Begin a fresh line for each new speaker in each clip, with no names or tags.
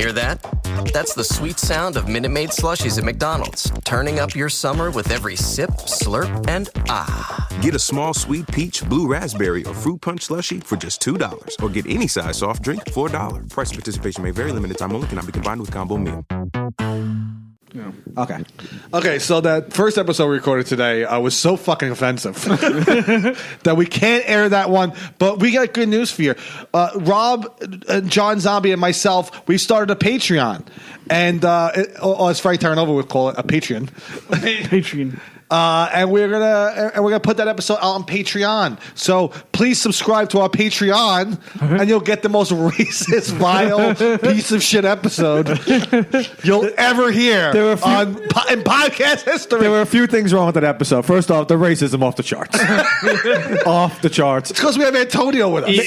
Hear that? That's the sweet sound of Minute Maid slushies at McDonald's, turning up your summer with every sip, slurp, and ah.
Get a small sweet peach, blue raspberry, or fruit punch slushie for just $2. Or get any size soft drink for $1. Price and participation may vary. Limited time only. Cannot be combined with combo meal.
Okay, so that first episode we recorded today was so fucking offensive that we can't air that one. But we got good news for you. Rob, John Zombie, and myself, we started a Patreon. And as Frank Terranova would call it, a Patreon.
Patreon.
And we're gonna put that episode out on Patreon. So please subscribe to our Patreon, and you'll get the most racist, vile piece of shit episode you'll ever hear in podcast history.
There were a few things wrong with that episode. First off, the racism off the charts. Off the charts.
It's because we have Antonio with us.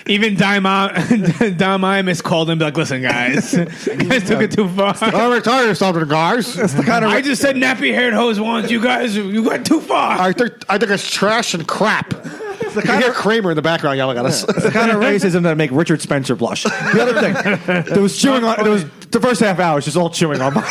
Even Dom Imus called him like, listen, guys, you guys took it too far.
I'm tired of something, guys. It's the kind of
I just said nappy-haired hoes want you guys. You went too far.
I think it's trash and crap. You hear Kramer in the background yelling at us.
It's the kind of racism that make Richard Spencer blush. The other thing, there was chewing on. It was the first half hour was just all chewing on Mike.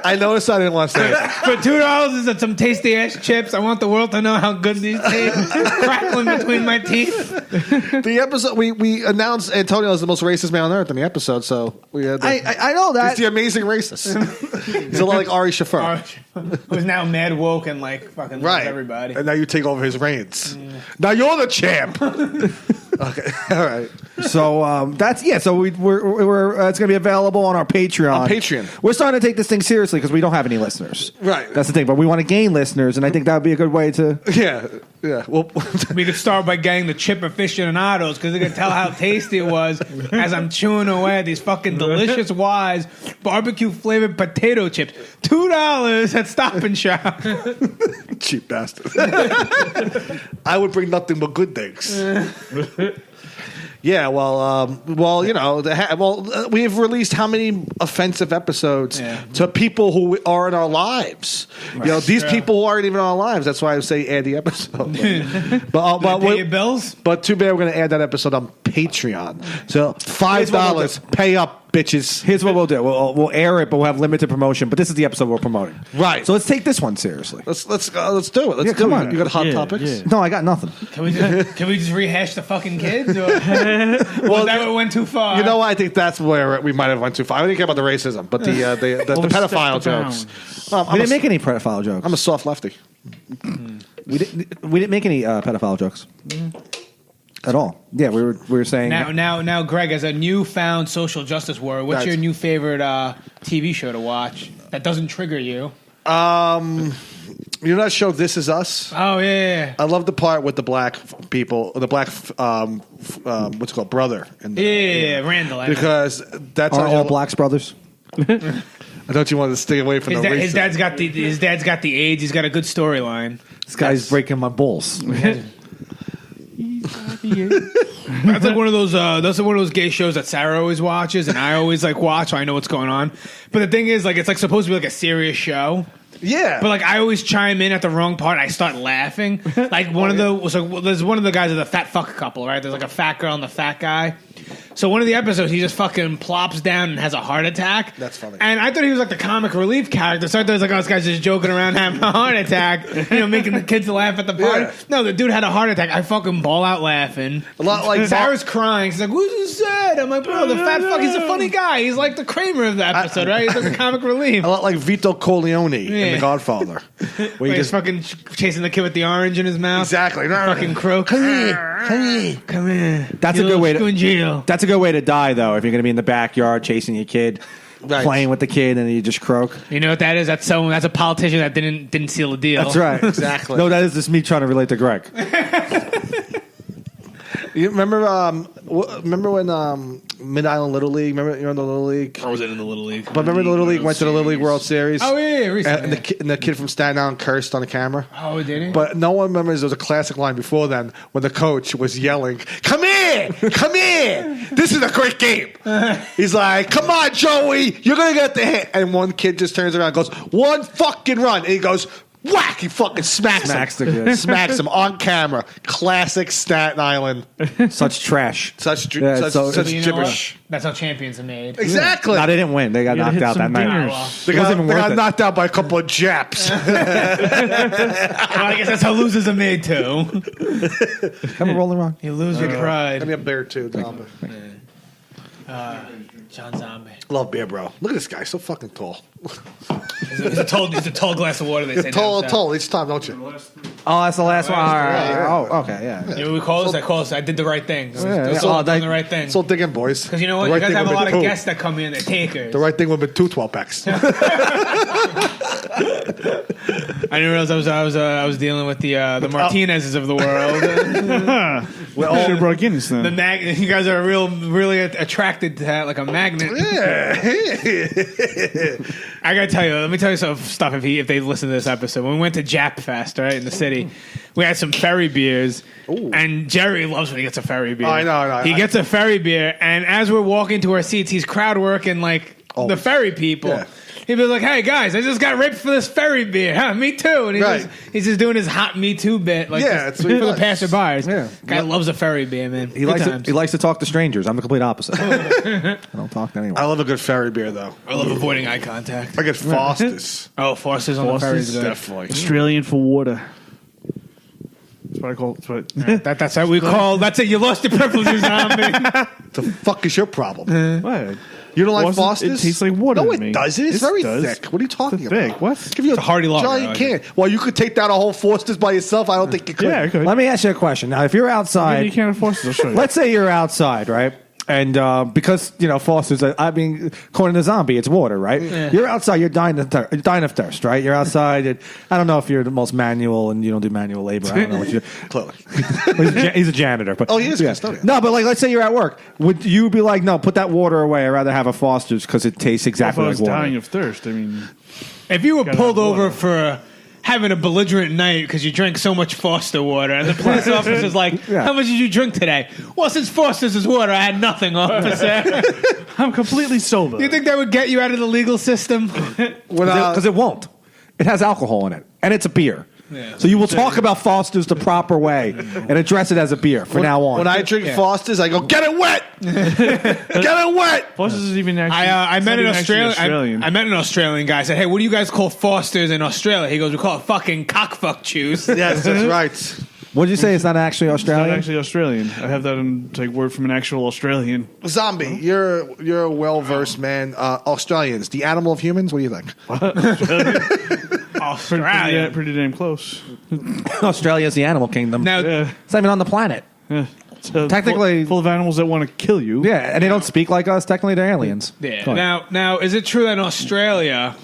I noticed. I didn't want to say it.
For $2 is some tasty ass chips. I want the world to know how good these taste. Crackling between my teeth.
The episode we announced Antonio is the most racist man on earth in the episode. So we had.
I know that.
He's the amazing racist. He's a lot like Ari Shaffir,
who's now mad woke and like fucking loves everybody.
And now you take over his reins. Now you're the champ. Okay, all right.
So that's So we're it's going to be available on our Patreon.
On Patreon,
we're starting to take this thing seriously because we don't have any listeners.
Right.
That's the thing. But we want to gain listeners, and I think that would be a good way to.
Yeah. Well,
we could start by getting the chip aficionados because they could tell how tasty it was as I'm chewing away at these fucking delicious Wise barbecue flavored potato chips. $2 at Stop and Shop.
Cheap bastard. I would bring nothing but good things. Yeah, we've released how many offensive episodes to people who are in our lives? Right. These people who aren't even in our lives. That's why I say add the episode. but
pay your bills.
But too bad we're going to add that episode on Patreon. So $5, pay up. Bitches.
Here's what we'll do. We'll air it, but we'll have limited promotion. But this is the episode we're promoting.
Right.
So let's take this one seriously.
Let's do it. Let's do it. You got hot topics?
Yeah. No, I got nothing.
Can we just rehash the fucking kids? Or that went too far?
You know what? I think that's where we might have went too far. I didn't care about the racism, but the pedophile jokes.
We didn't make any pedophile jokes.
I'm a soft lefty.
We didn't make any pedophile jokes. At all. Yeah, we were saying
now, Greg, as a newfound social justice warrior, what's your new favorite TV show to watch that doesn't trigger you?
You know that show This Is Us?
Oh yeah.
I love the part with the black people, the black what's it called, brother.
Randall.
Because that's
are all blacks brothers.
I thought you wanted to stay away from
his dad's got the AIDS. He's got a good storyline.
This guy's breaking my balls.
That's like one of those gay shows that Sarah always watches and I always like watch so I know what's going on. But the thing is, like, it's like supposed to be like a serious show.
Yeah.
But like I always chime in at the wrong part and I start laughing. Like there's one of the guys of the fat fuck couple, right? There's like a fat girl and the fat guy. So one of the episodes, he just fucking plops down and has a heart attack.
That's funny.
And I thought he was like the comic relief character. So I thought it was like, oh, this guy's just joking around having a heart attack, making the kids laugh at the party. Yeah. No, the dude had a heart attack. I fucking ball out laughing. A lot like Sarah's crying. She's like, who's so sad? I'm like, bro, the fat fuck, he's a funny guy. He's like the Kramer of the episode, right? He's like the comic relief.
A lot like Vito Corleone in The Godfather.
Where he's fucking chasing the kid with the orange in his mouth.
Exactly.
Fucking croak. Come here.
That's a good way to. That's a good way to die, though. If you're going to be in the backyard chasing your kid, playing with the kid, and you just croak.
You know what that is? That's a politician that didn't seal a deal.
That's right.
Exactly.
No, that is just me trying to relate to Greg.
You remember when Mid Island Little League? Remember you're in the Little League?
I wasn't in the Little League.
But remember the Little League went to the Little League World Series?
Oh yeah, recently.
And the kid from Staten Island cursed on the camera.
Oh, did he?
But no one remembers there was a classic line before then when the coach was yelling, "Come here! Come here! This is a great game!" He's like, "Come on, Joey! You're gonna get the hit!" And one kid just turns around and goes, "One fucking run!" And he goes, Whack! He fucking smacks
Smacks
him.
the kid.
Smacks him on camera. Classic Staten Island.
Such trash.
Such
Yeah,
such
You know
gibberish.
what? That's how champions are made.
Exactly.
No, they didn't win. They got
gotta
knocked
hit
out that
some
night.
dingers.
They
It wasn't
got,
even
they
worth
got
it.
knocked out by a couple of Japs.
Well, I guess that's how losers are made too.
Come on, Rolling Rock.
You lose your pride.
Give me a beer too, Zombie.
John Zombie.
Love beer, bro. Look at this guy, so fucking tall.
He's a tall glass of water. They say
Tall,
down south.
tall each time, don't you?
Oh, that's the last one. All right.
Yeah.
Oh, okay, yeah.
You know what we call this? I call this. I did the right thing.
yeah.
Still
Oh,
doing the right thing.
So digging, boys.
Because you know what?
The
You
right
guys
thing
have a
would've
lot of
been two.
guests that come in. They're takers.
The right thing would have been 2 12-packs.
I didn't realize I was dealing with the Martinezes of the world.
We should have brought Guinness then.
You guys are really attracted to that, like a magnet. I gotta tell you, let me tell you some stuff if they listen to this episode. When we went to Jap Fest, right, in the city, we had some ferry beers, and Jerry loves when he gets a ferry beer.
I know.
He gets a ferry beer, and as we're walking to our seats, he's crowd working like the ferry people.
Yeah.
He'd be like, "Hey guys, I just got ripped for this ferry beer. Huh, me too." And he's just doing his hot Me Too bit, like
that's
for
what he
the
does.
passerbys.
Yeah.
Guy loves a ferry beer, man.
He likes to talk to strangers. I'm the complete opposite. I don't talk to anyone.
I love a good ferry beer, though.
I love avoiding eye contact.
I get Foster's.
Oh, Foster's on the ferry is good.
Definitely.
Australian for water. That's what I call it.
That's how we call. That's it. You lost your privileges, Zombie.
The fuck is your problem?
What?
You don't like
Foster's?
Foster's?
It tastes like water
No,
to
it
me.
doesn't. It's
Yes,
very
it does.
thick. What are you talking
It's
about?
thick. What?
Give you
It's a hearty lager.
giant can. Well, you could take down a whole Foster's by yourself. I don't think you could.
Yeah, I could.
Let me ask you a question. Now, if you're outside,
You can't afford it. I'll show you.
let's say you're outside, right? And because Foster's, according to Zombie, it's water, right?
Yeah.
You're outside, you're dying of thirst, right? You're outside. And I don't know if you're the most manual and you don't do manual labor. I don't know what you.
Clearly.
He's a janitor, but
Oh, he is a custodian.
No, but let's say you're at work. Would you be like, no, put that water away? I'd rather have a Foster's because it tastes
If I
exactly
was
like water.
dying of thirst, I mean,
If you were
Gotta
pulled
have
over
water.
for having a belligerent night because you drank so much Foster water, and the police officer's like, "How much did you drink today?" Well, since Foster's is water, I had nothing, officer.
I'm completely sober.
You think that would get you out of the legal system?
Because it won't. It has alcohol in it, and it's a beer.
Yeah.
So you will talk about Foster's the proper way and address it as a beer from now on.
When I drink Foster's, I go, get it wet! Get it wet!
Foster's is even actually.
I
it's
met
not
an
even actually
Australian. I met an Australian guy. I said, "Hey, what do you guys call Foster's in Australia?" He goes, "We call it fucking cockfuck juice."
Yes, that's right.
What did you say? It's not actually
It's not
Australian?
actually Australian. I have that in take word from an actual Australian.
Zombie, you're a well-versed man. Australians, the animal of humans, what do you think?
Australia.
Pretty damn close.
Australia's the animal kingdom.
Now,
Yeah.
It's not even on the planet.
Yeah. So
Technically-
full of animals that want to kill you.
Yeah, and they don't speak like us. Technically, they're aliens.
yeah.
Go ahead.
Now, is it true that in Australia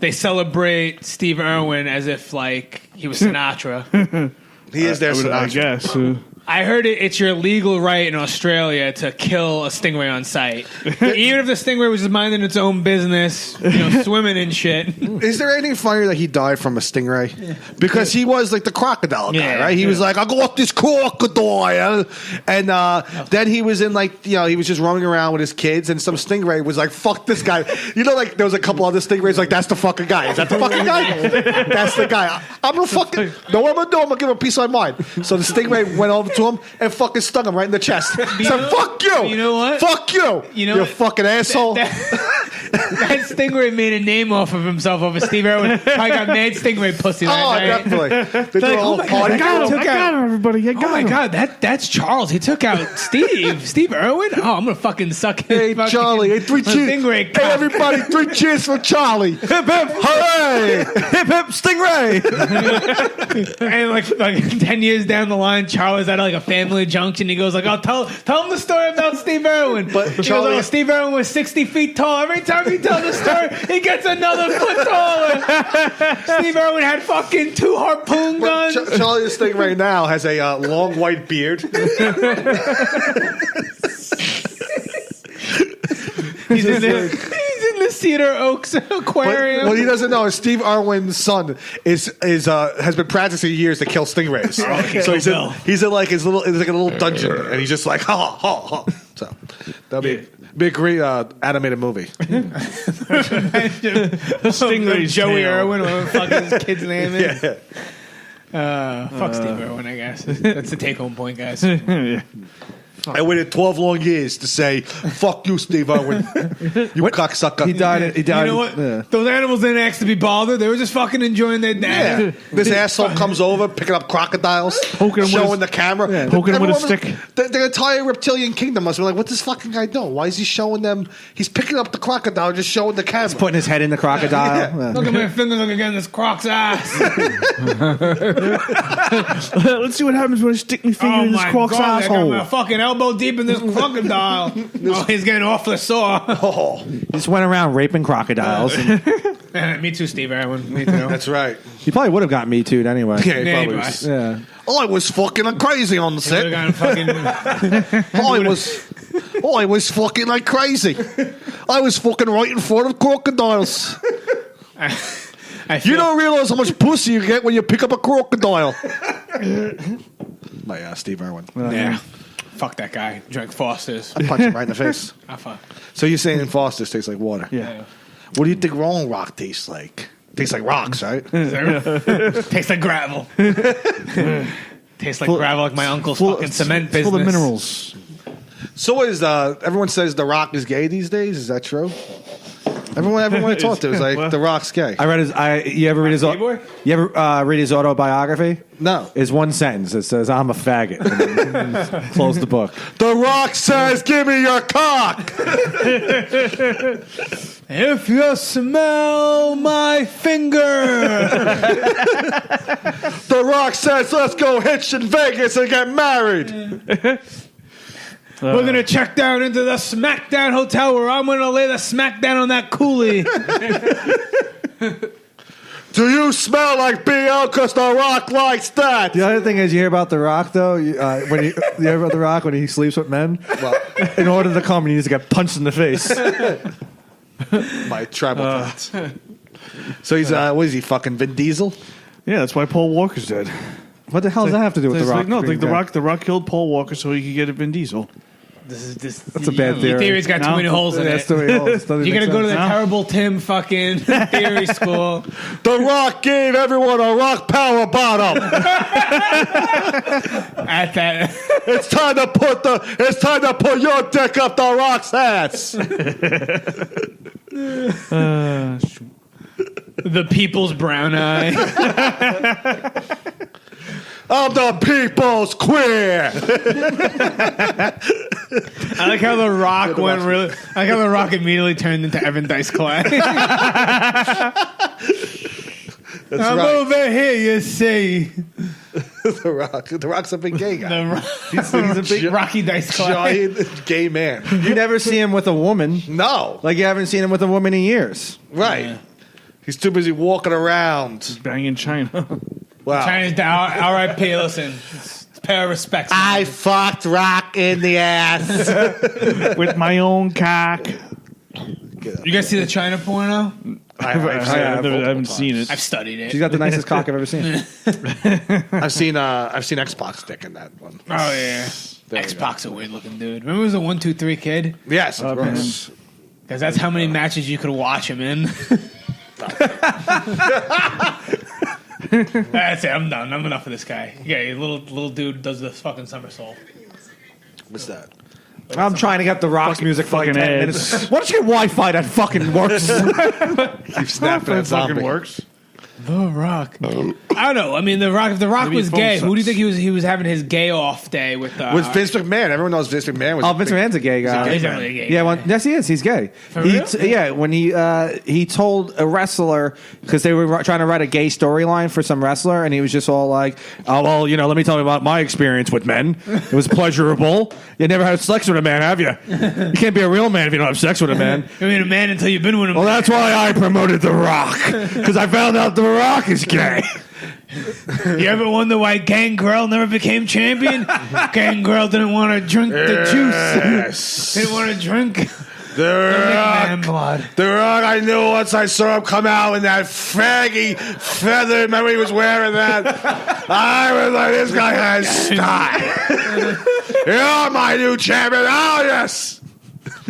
they celebrate Steve Irwin as if like he was Sinatra?
He is there,
I
Sinatra.
guess.
I heard it's your legal right in Australia to kill a stingray on sight, even if the stingray was just minding its own business, swimming and shit.
Is there anything funnier that he died from a stingray? Because he was like the crocodile guy,
Yeah,
right? He was like, I got this crocodile. And then he was in he was just roaming around with his kids, and some stingray was like, fuck this guy. Like there was a couple other stingrays like, that's the fucking guy. Is that the fucking guy? That's the guy. I'm gonna fucking, know what I'm gonna do? I'm gonna give him a piece of my mind. So the stingray went over to him and fucking stung him right in the chest. Said, fuck you.
You know what?
Fuck you.
You know
You
what?
fucking asshole.
That stingray made a name off of himself over Steve Irwin. Probably got mad stingray pussy that
Oh,
night.
definitely. They do a whole
my God,
party.
I got him.
I got him, everybody. I got
Oh my
him.
god, that's Charles. He took out Steve Irwin. Oh, I'm gonna fucking suck his
Hey,
fucking
Charlie. Hey, 3 cheers.
Stingray
Hey,
cock.
everybody, 3 cheers for Charlie. Hip, hip, hooray.
Hip hip stingray.
And like 10 years down the line, Charlie's at like a family junction. He goes like, "Oh, tell him the story about Steve Irwin."
But
he
Charlie-
goes, "Oh, Steve Irwin was 60 feet tall. Every time he tells the story, he gets another foot taller." Steve Irwin had fucking 2 harpoon guns.
Charlie, this thing right now, has a long white beard.
He's in the Cedar Oaks Aquarium.
What he doesn't know is Steve Irwin's son has been practicing years to kill stingrays. So he's in like his little, it's like a little dungeon, and he's just like ha ha ha. So that'll be Be a great animated movie.
Stingray's
Joey
tail.
Irwin, whatever the fuck his kid's name is.
Yeah.
Fuck Steve Irwin, I guess. That's the take-home point, guys.
I waited 12 long years to say, "Fuck you, Steve Irwin, you cocksucker."
He died.
You know what? Those animals didn't ask to be bothered. They were just fucking enjoying their
Yeah.
nap.
This asshole comes over, picking up crocodiles,
Poking him with
showing
his-
the camera,
yeah, poking him with a
Everyone
stick.
The entire reptilian kingdom must be like, "What's this fucking guy doing? Why is he showing them? He's picking up the crocodile, just showing the camera."
Putting his head in the crocodile. Yeah.
Look at my fingers. Look again. This croc's ass.
Let's see what happens when I stick my finger in this croc's
I got
asshole.
my fucking elbow deep in this crocodile. Oh, he's getting awfully sore.
He just went around raping crocodiles. And
Me too, Steve Irwin. Me too.
That's right.
he probably would have got me too anyway.
Yeah, he
Yeah,
probably
he
was.
Yeah.
I was fucking crazy on the
He would
set.
have gotten fucking.
I was fucking like crazy. I was fucking right in front of crocodiles.
I
You
feel,
don't realize how much pussy you get when you pick up a crocodile. My Steve Irwin.
Yeah. Fuck that guy. Drank Foster's.
I punch him right in the face.
I fuck.
So you're saying Foster's tastes like water?
Yeah.
What do you think Rolling Rock tastes like? Tastes like rocks, right?
Tastes like gravel. Tastes like gravel, like my uncle's fucking cement business.
Full of minerals.
So is everyone says The Rock is gay these days? Is that true? Everyone I talked to is like The Rock's gay.
I read his. You ever read his?
Gay boy?
You ever read his autobiography?
No.
It's one sentence. It says, "I'm a faggot." And then close the book.
The Rock says, "Give me your cock."
If you smell my finger.
The Rock says, "Let's go hitch in Vegas and get married."
We're going to check down into the Smackdown Hotel where I'm going to lay the smackdown on that coolie.
Do you smell like BL? Because The Rock likes that.
The other thing is, you hear about The Rock though. You hear about The Rock when he sleeps with men. Well, in order to come, he needs to get punched in the face.
My tribal thoughts. So he's what is he? Fucking Vin Diesel?
Yeah, that's why Paul Walker's dead.
What the hell does that have to do with
It's
The Rock?
like, no,
being
the
dead?
Rock. The Rock killed Paul Walker so he could get a Vin Diesel.
That's a bad
Your
theory.
theory's got too
No.
many holes in
That's
it.
the way it holds. Doesn't
You're
make
going to go to the
sense.
Terrible Tim fucking theory school.
The Rock gave everyone a rock power bottom.
At that.
It's time to put your dick up The Rock's ass.
The people's brown eye.
I'm the people's queer.
I like how The Rock went really. I like how The Rock immediately turned into Evan Dice Clay.
That's
I'm
right.
over here, you see.
The Rock's a big gay guy.
He's a big Rocky Dice Clay.
Giant gay man.
You never see him with a woman.
No.
Like you haven't seen him with a woman in years.
Right.
Yeah.
He's too busy walking around.
Banging China.
Wow.
China's down. R.I.P. Listen, it's a pair of respects.
I fucked Rock in the ass.
With my own cock.
You guys see the China porno?
I haven't seen it.
I've studied it.
She's got the nicest cock I've ever seen.
I've seen Xbox dick in that one.
Oh yeah, Xbox a weird looking dude. Remember, he was a 1, 2, 3 kid?
Yes, of course.
Because that's how many matches you could watch him in. That's it. I'm done. I'm enough of this guy. Yeah, little dude does the fucking somersault.
What's that?
I'm trying to get The Rock's music for like
fucking
10
ads.
minutes. Why don't you get Wi-Fi that fucking works?
Keep snapping at zombie.
Fucking works.
The Rock. I don't know. I mean, The Rock. If The Rock
Maybe
was
his phone
gay, who do you
sucks.
think he was having his gay off day with?
With Vince McMahon. Everyone knows Vince McMahon was.
Oh, Vince McMahon's a gay guy.
He's definitely a gay
Yeah,
guy.
well, yes, he is. He's gay.
real?
Yeah, when he told a wrestler because they were trying to write a gay storyline for some wrestler, and he was just all like, "Oh well, let me tell you about my experience with men. It was pleasurable. You never had sex with a man, have you? You can't be a real man if you don't have sex with a man."
I mean, a man until you've been with him.
Well, that's why I promoted The Rock because I found out The Rock is gay.
You ever wonder why Gangrel never became champion? Gangrel didn't want to drink the juice. Didn't want to drink
The
man
Rock.
blood.
The Rock, I knew once I saw him come out in that faggy feather. Remember he was wearing that? I was like, this guy has style. You're my new champion. Oh, yes.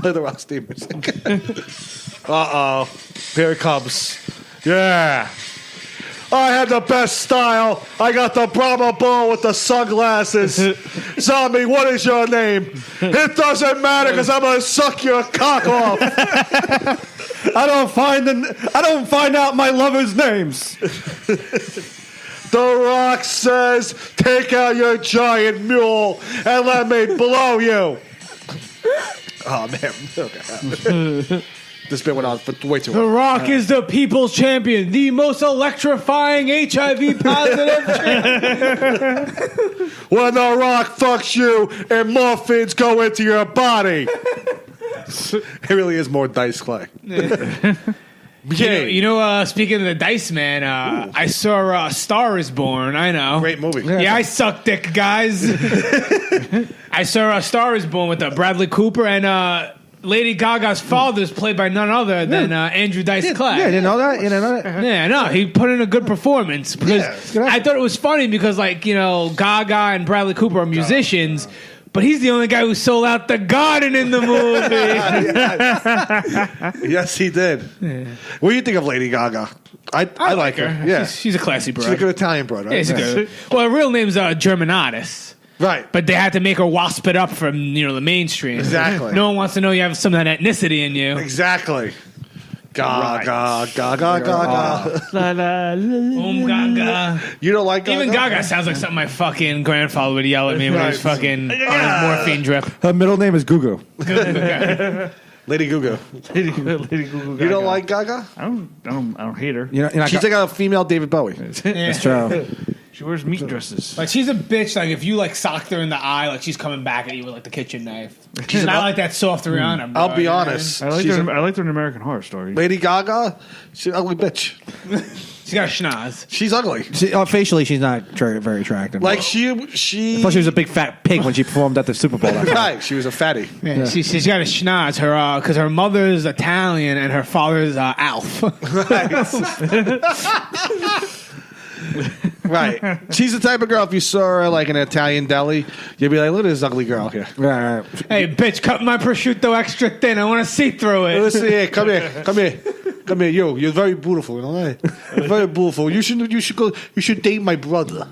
Play the Rock's theme music. Uh-oh. Here it comes. Yeah. I had the best style. I got the Brahma Bull with the sunglasses. Zombie, what is your name? It doesn't matter because I'm going to suck your cock off.
I don't find out my lovers' names.
The Rock says, take out your giant mule and let me blow you. Oh, man. Okay. This bit went on for way too long.
The Rock is the people's champion, the most electrifying HIV positive champion.
When The Rock fucks you and morphines go into your body. It really is more Dice Clay.
Speaking of the Dice Man, I saw Star is Born. I know.
Great movie.
Yeah, I suck dick, guys. I saw Star is Born with Bradley Cooper and Lady Gaga's father is played by none other than Andrew Dice Clay.
Yeah, you didn't know that? You didn't know that?
Yeah, no, he put in a good performance because I thought it was funny because, Gaga and Bradley Cooper are musicians, but he's the only guy who sold out the garden in the movie.
Yes, he did. Yeah. What do you think of Lady Gaga? I like her. Yeah,
she's a classy broad.
She's a good Italian broad, right?
Yeah, she's good. Well, her real name's Germanatus.
Right.
But they had to make her wasp it up from, the mainstream.
Exactly.
No one wants to know you have some of that ethnicity in you.
Exactly. Gaga, Gaga, Gaga.
Gaga.
You don't like Gaga?
Even Gaga sounds like something my fucking grandfather would yell at me when he was fucking on his morphine drip.
Her middle name is Gugu.
Lady Gugu.
Lady Gugu.
You don't like Gaga?
I don't hate her.
She's like a female David Bowie.
That's
true.
She wears meat dresses.
Like, she's a bitch. Like, if you socked her in the eye, she's coming back at you with the kitchen knife. She's not like that soft Rihanna. Bro,
I'll be honest.
I liked her in American Horror Story.
Lady Gaga, she's an ugly bitch.
She's got a schnoz.
She's ugly.
Facially, she's not very attractive.
Plus, she
was a big fat pig when she performed at the Super Bowl.
Right, she was a fatty.
Yeah. She's got a schnoz. Because her mother's Italian and her father's Alf.
Right. She's the type of girl, if you saw her in an Italian deli, you'd be like, look at this ugly girl here.
Right.
Hey, bitch, cut my prosciutto extra thin. I want to see through it.
Listen here, come here, you. You're very beautiful, You're very beautiful. You should date my brother.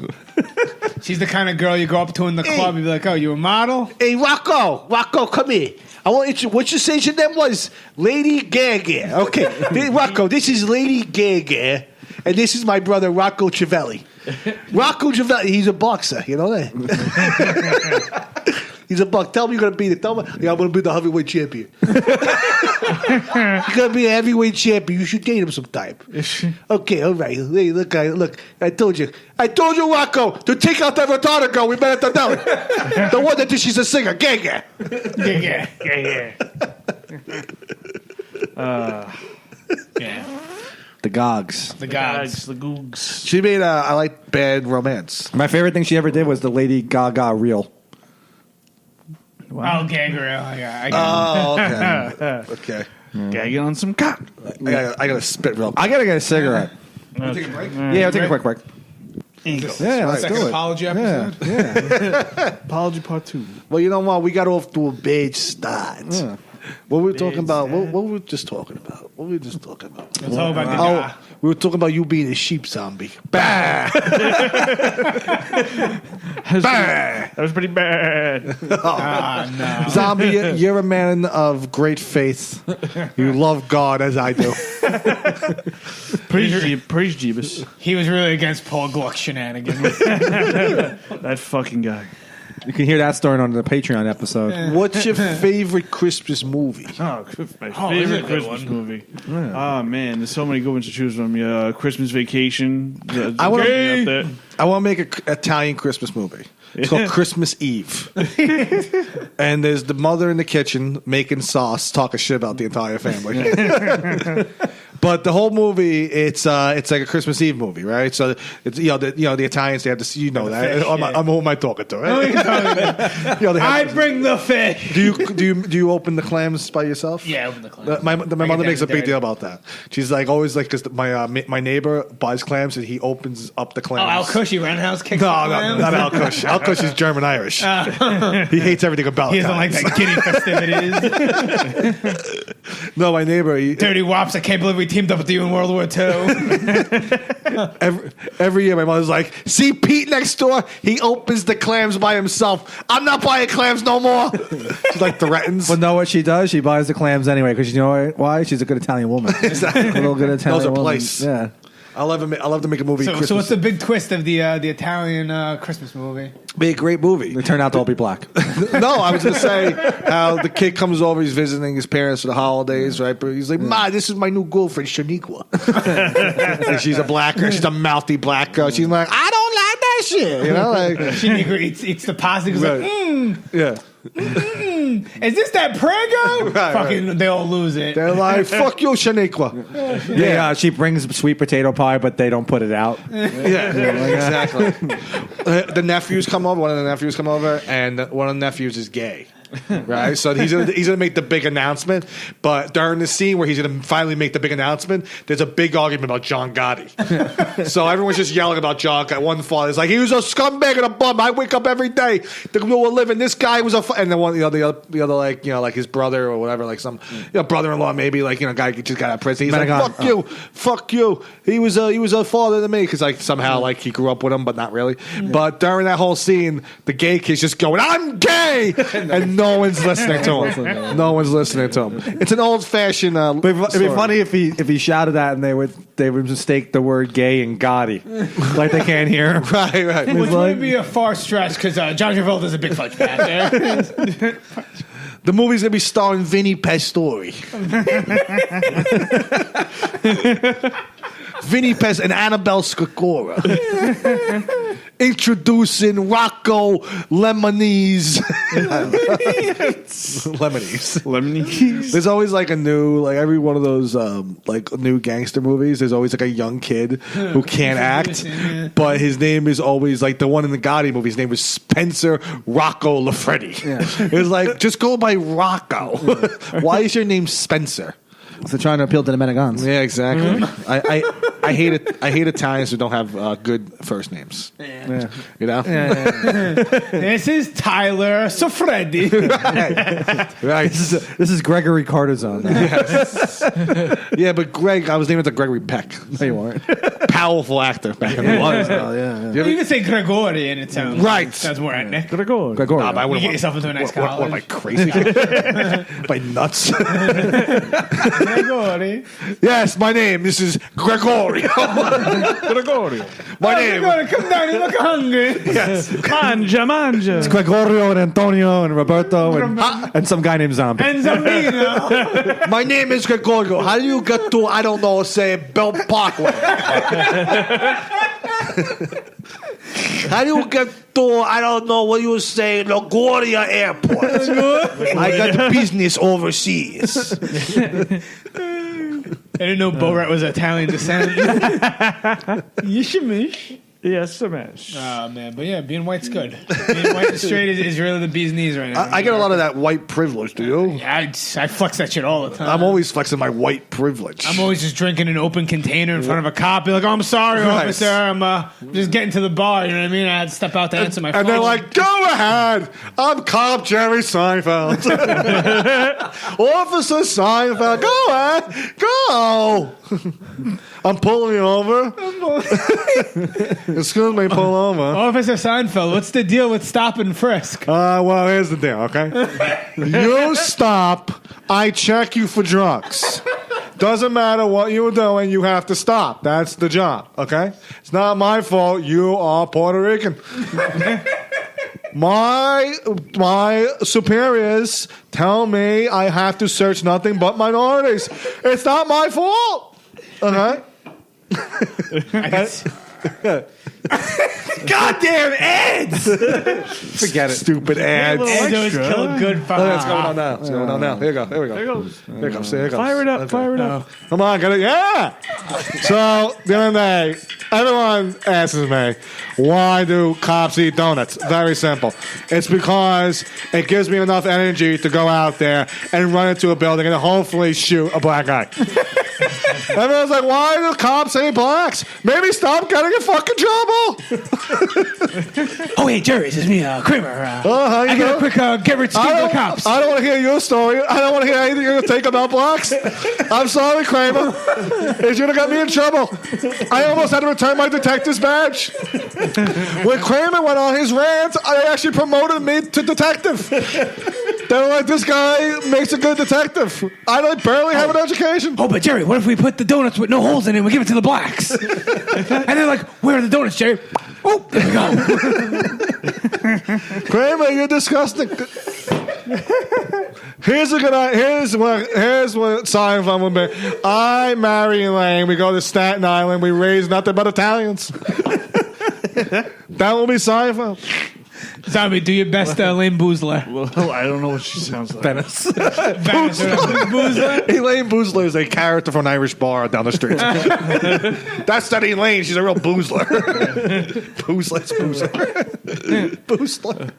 She's the kind of girl you go up to in the club and be like, oh, you a model?
Hey, Rocco, come here. I want you. What you say your name was? Lady Gaga. Okay, Rocco, this is Lady Gaga. And this is my brother, Rocco Ciavelli. Rocco Ciavelli, he's a boxer. You know that? He's a buck. Tell me you're going to beat it. Tell me. Yeah, I'm going to be the heavyweight champion. You're going to be a heavyweight champion. You should date him sometime. Okay, all right. Hey, look, I told you, Rocco, to take out that retarded girl we met at the deli. The one that thinks she's a singer. Gaga.
Yeah.
The Gogs.
The Gogs.
The Googs.
She made I like Bad Romance.
My favorite thing she ever did was the Lady Gaga reel.
Wow. Oh, gag reel. Yeah,
okay.
Gagging on some cock.
I gotta spit real quick.
I gotta get a cigarette.
Take a break?
Yeah, I'll take a quick break. Yeah, let's do it.
Apology episode.
Yeah.
Apology part 2.
Well, you know what? We got off to a bad start. Yeah. What were we talking about? What were we just talking about?
We're talking about Gaga.
We were talking about you being a sheep zombie. Bah!
That was pretty bad.
No. Zombie, you're a man of great faith. You love God as I do.
Praise Jeebus.
He was really against Paul Gluck shenanigans.
That fucking guy.
You can hear that story on the Patreon episode.
What's your favorite Christmas movie?
My favorite Christmas movie. Yeah. Oh, man, there's so many good ones to choose from. Yeah, Christmas Vacation.
I want to make an Italian Christmas movie. It's called Christmas Eve. And there's the mother in the kitchen making sauce, talking shit about the entire family. But the whole movie, it's like a Christmas Eve movie, right? So it's the Italians, they have this, that.
Fish,
who am I talking to? Right?
I bring the fish.
Do you open the clams by yourself?
Yeah, I open the clams.
My mother makes a big deal about that. She's like always like, because my neighbor buys clams and he opens up the clams.
Oh, Al Cushy roundhouse kicks.
No, not Al Cush. Al Cush is German Irish. He hates everything about.
He doesn't like that giddy festivities.
No, my neighbor.
Dirty wops! I can't believe we teamed up with you in World War II.
Every year, my mother's like, "See Pete next door? He opens the clams by himself. I'm not buying clams no more." She like threatens.
But know what she does? She buys the clams anyway because you know why? She's a good Italian woman.
Exactly.
A little good Italian
Knows a
woman.
place.
Yeah.
I love to make a movie.
So what's the big twist of the Italian Christmas movie?
Be a great movie.
They turn out to all be black.
No, I was going to say how the kid comes over, he's visiting his parents for the holidays, right? But he's like, "Ma, this is my new girlfriend, Shaniqua." And she's a black girl. She's a mouthy black girl. She's like, "I don't like that shit." You know, like
Shaniqua eats the pasta. Goes like,
yeah.
Is this that Prego? Fucking, they all lose it.
They're like, "Fuck you, Shaniqua."
Yeah, she brings sweet potato pie, but they don't put it out.
Exactly. The nephews come over. One of the nephews come over, and one of the nephews is gay. Right, so he's gonna make the big announcement, but during the scene where he's gonna finally make the big announcement, there's a big argument about John Gotti. So everyone's just yelling about John Gotti. One father's like, "He was a scumbag and a bum. I wake up every day to go a living. This guy was a," and then one, the other like his brother or whatever, like some brother-in-law maybe, like guy just got out of prison. He's like, "Fuck you. He was a father to me," because like somehow like he grew up with him, but not really. But during that whole scene, the gay kid's just going, "I'm gay," and no one's listening to him. No one's listening to him. It's an old-fashioned.
It'd be funny if he shouted that and they would mistake the word gay and Gotti, like they can't hear him.
Right.
Which would be a far stretch because John Travolta's a big fudge patcher.
The movie's gonna be starring Vinny Pastore. Vinny Pest and Annabelle Scacora. Introducing Rocco Lemonese. Lemonese. There's always like a new, like every one of those like new gangster movies, there's always like a young kid who can't act, but his name is always like the one in the Gotti movie. His name was Spencer Rocco Lafreddy. It was like, just go by Rocco. Why is your name Spencer?
So they're trying to appeal to the Menegans.
Yeah, exactly. I hate it. I hate Italians who don't have good first names.
Yeah.
You know.
This is Tyler Sofredi.
Right.
This is Gregory Cardizon.
Yeah, but Greg, I was named after Gregory Peck.
No, you weren't.
Powerful actor back in the day.
Oh, yeah.
You can say Gregori and it sounds
Right.
Sounds more ethnic.
Gregory.
Nah, but I
You
wouldn't
get
want-
yourself into a nice college.
What am I, crazy? Am I nuts?
Gregori.
Yes, my name. This is Gregorio.
Gregorio.
My
Gregori,
name.
come down. You look hungry.
Yes.
Manja.
It's Gregorio and Antonio and Roberto and some guy named Zombie.
And Zambino.
My name is Gregorio. How do you get to, I don't know, say Belt Parkway? How do you get to, I don't know what you say, LaGuardia Airport? I got the business overseas.
I didn't know Borat was Italian descent. Yishimish.
Yes, smash.
Oh, man. But yeah, being white's good. Being white and straight is really the bee's knees right now.
I get a lot of that white privilege, do you?
Yeah, I flex that shit all the time.
I'm always flexing my white privilege.
I'm always just drinking an open container in front of a cop. Be like, "Oh, I'm sorry,
Right.
officer. I'm just getting to the bar." You know what I mean? I had to step out to answer my phone.
And they're like, "Go ahead. I'm Cop Jerry Seinfeld." Officer Seinfeld, go ahead. Go. I'm pulling you over. Excuse me, pull over.
Officer Seinfeld, what's the deal with stop and frisk?
Well, here's the deal, okay? You stop, I check you for drugs. Doesn't matter what you were doing, you have to stop. That's the job, okay? It's not my fault. You are Puerto Rican. My superiors tell me I have to search nothing but minorities. It's not my fault. Okay?
goddamn ads! Forget it.
Stupid ads.
Ed always kill a good fucking.
What's going on now? What's going on now? Here we go. Here we go.
There goes.
Here it comes. Here it comes.
Fire it up.
Okay.
Fire it up.
Come on, get it. Yeah. So the other day, everyone asks me, why do cops eat donuts? Very simple. It's because it gives me enough energy to go out there and run into a building and hopefully shoot a black guy. Everyone's like, why do cops hate blacks? Maybe stop getting in fucking trouble.
Oh, hey, Jerry, this is me, Kramer.
How you
I got
doing?
a quick get rich scheme for the cops.
I don't want to hear your story. I don't want to hear anything you're going to take about blacks. I'm sorry, Kramer. It's going to get me in trouble. I almost had to return my detective's badge. When Kramer went on his rant, I actually promoted me to detective. They were like, this guy makes a good detective. I don't barely have an education.
Oh, but Jerry, what if we put the donuts with no holes in it and we give it to the blacks? And they're like, where are the donuts, Jerry? Oh, there we go.
Kramer, you're disgusting. Here's what Seinfeld would be. I marry Elaine. We go to Staten Island. We raise nothing but Italians. That will be Seinfeld.
Zombie, do your best Elaine Boozler.
Well, I don't know what she sounds like.
Venice.
Boozler?
Elaine Boozler is a character from an Irish bar down the street. That's that Elaine. She's a real boozler. Boozler.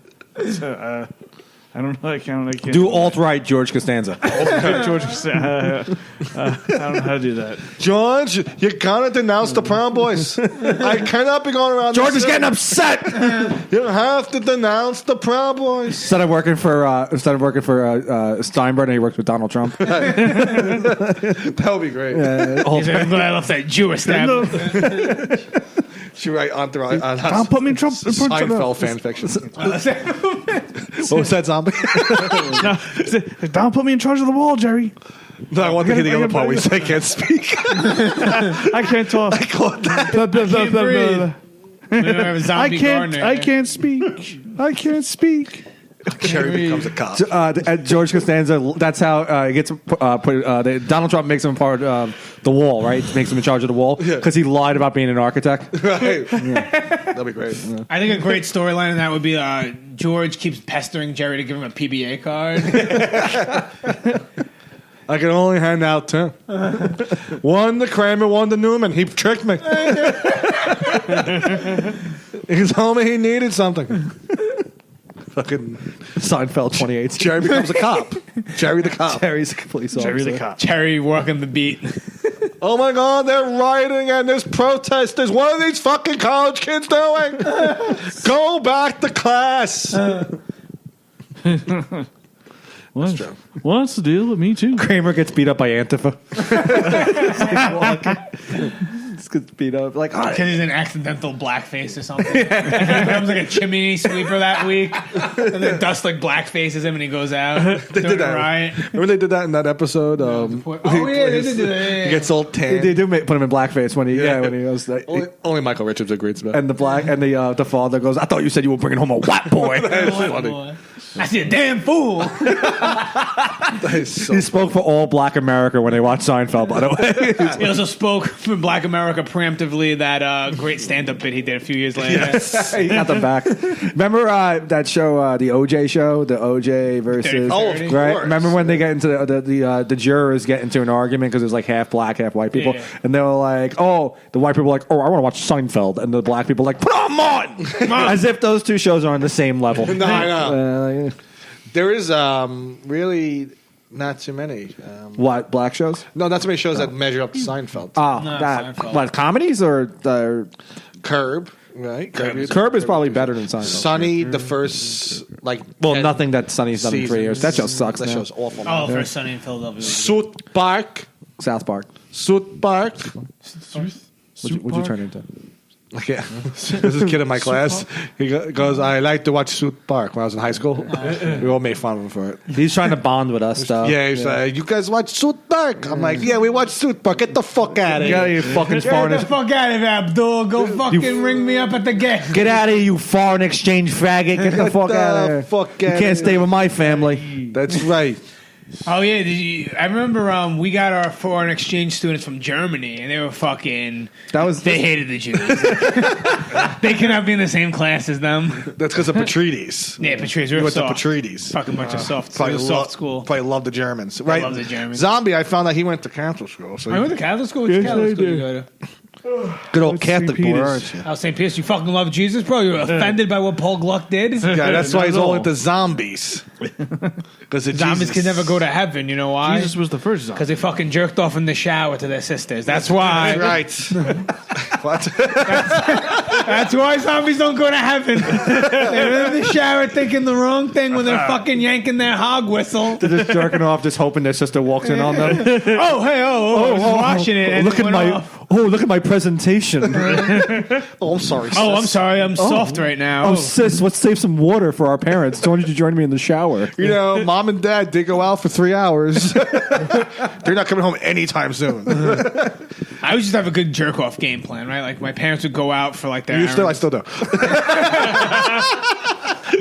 I don't know. I can't.
Do alt-right George Costanza.
George. I don't know how to do that.
George, you gotta denounce the Proud Boys. I cannot be going around.
George is getting upset.
You have to denounce the Proud Boys.
Instead of working for Steinbrenner, he works with Donald Trump.
That would be great.
He's like, I'm glad I left that Jewish stab.
She write on
Don't put me in trouble.
Seinfeld fan fiction. What was that, zombie?
No, don't put me in charge of the wall, Jerry.
No, I want to hear the other part where you say I can't speak.
I can't talk.
I caught that.
I can't speak. I can't speak.
Jerry becomes a cop.
George Costanza, that's how he gets Donald Trump makes him part of the wall, right? Makes him in charge of the wall because he lied about being an architect.
Right. That'd be great. Yeah.
I think a great storyline in that would be George keeps pestering Jerry to give him a PBA card.
I can only hand out 10. One to Kramer, one to Newman. He tricked me. He told me he needed something. Fucking
Seinfeld 28.
Jerry becomes a cop. Jerry the cop.
Jerry's a police officer.
Jerry the cop.
Jerry working the beat.
Oh my God, they're rioting and there's protesters. What are these fucking college kids doing? Go back to class.
What's the deal with me too?
Kramer gets beat up by Antifa. Gets beat up like
Because he's an accidental blackface or something. He becomes like a chimney sweeper that week. And then dust like blackfaces him and he goes out.
They did that.
Right.
Remember they did that in that episode?
Oh, yeah, they did do that.
He gets all tan.
they do put him in blackface when he when he was like,
Only Michael Richards agrees with that.
and the father goes, I thought you said you were bringing home a white boy.
That's
Boy,
funny.
boy. I see a damn fool.
That is so
He spoke for all Black America when they watched Seinfeld, by the way.
He also spoke for Black America preemptively that great stand-up bit he did a few years later.
He got them back. Remember that show, the OJ show, the OJ versus.
Oh, of
right.
course.
Remember when they get into the jurors get into an argument because it was like half black, half white people,
Yeah.
and they were like, "Oh," the white people were like, "Oh, I want to watch Seinfeld," and the black people were like, "Put on on," as if those two shows are on the same level.
No, I know.
Like,
There is really not too many.
what black shows?
No, not too many shows that measure up to Seinfeld.
Oh,
No,
that
Seinfeld.
what comedies or the
Curb, right?
Curb is probably better than Seinfeld.
Sunny, the first
Well,
10
nothing that Sunny's done in 3 years. That show sucks.
That
now.
show's awful.
Oh, for Sunny in Philadelphia.
South Park.
South Park.
South Park.
What'd you turn into?
Okay. There's this kid in my class. He goes, I like to watch South Park when I was in high school. We all made fun of him for it.
He's trying to bond with us, though.
Yeah, he's like, you guys watch South Park? I'm like, yeah, we watch South Park. Get the fuck out of
Get out of
here.
here, fucking
Get
foreign.
the fuck out of here, Abdul. Go fucking ring me up at the gate.
Get out of here, you foreign exchange faggot. Get the fuck out of here.
fuck
You
outta
can't
here.
stay with my family.
That's right.
Oh yeah, I remember we got our foreign exchange students from Germany, and they were fucking. They hated the Jews. They cannot be in the same class as them.
That's because of Petrides.
Yeah, Petrides.
You went to Petrides.
Fucking bunch of soft school.
Probably love the Germans, right?
I love the Germans.
Zombie, I found out he went to Catholic school. So
I went to Catholic school. Which Catholic school did you go to?
Good old Catholic boy, aren't you?
Oh, St. Peter's, you fucking love Jesus, bro? You're offended by what Paul Gluck did?
Yeah, that's why he's all into zombies. Because
zombies can never go to heaven. You know why?
Jesus was the first zombie.
Because they fucking jerked off in the shower to their sisters. That's why.
Right. What?
That's why zombies don't go to heaven. They're in the shower thinking the wrong thing when they're fucking yanking their hog whistle.
They're just jerking off, just hoping their sister walks in on them.
I was washing it. And
look at my presentation.
I'm sorry. Sis.
I'm sorry. I'm soft right now.
Oh, sis, let's save some water for our parents. Why don't you join me in the shower?
You know, mom and dad did go out for 3 hours. They're not coming home anytime soon.
I would just have a good jerk off game plan, right? Like my parents would go out for like their.
I still do.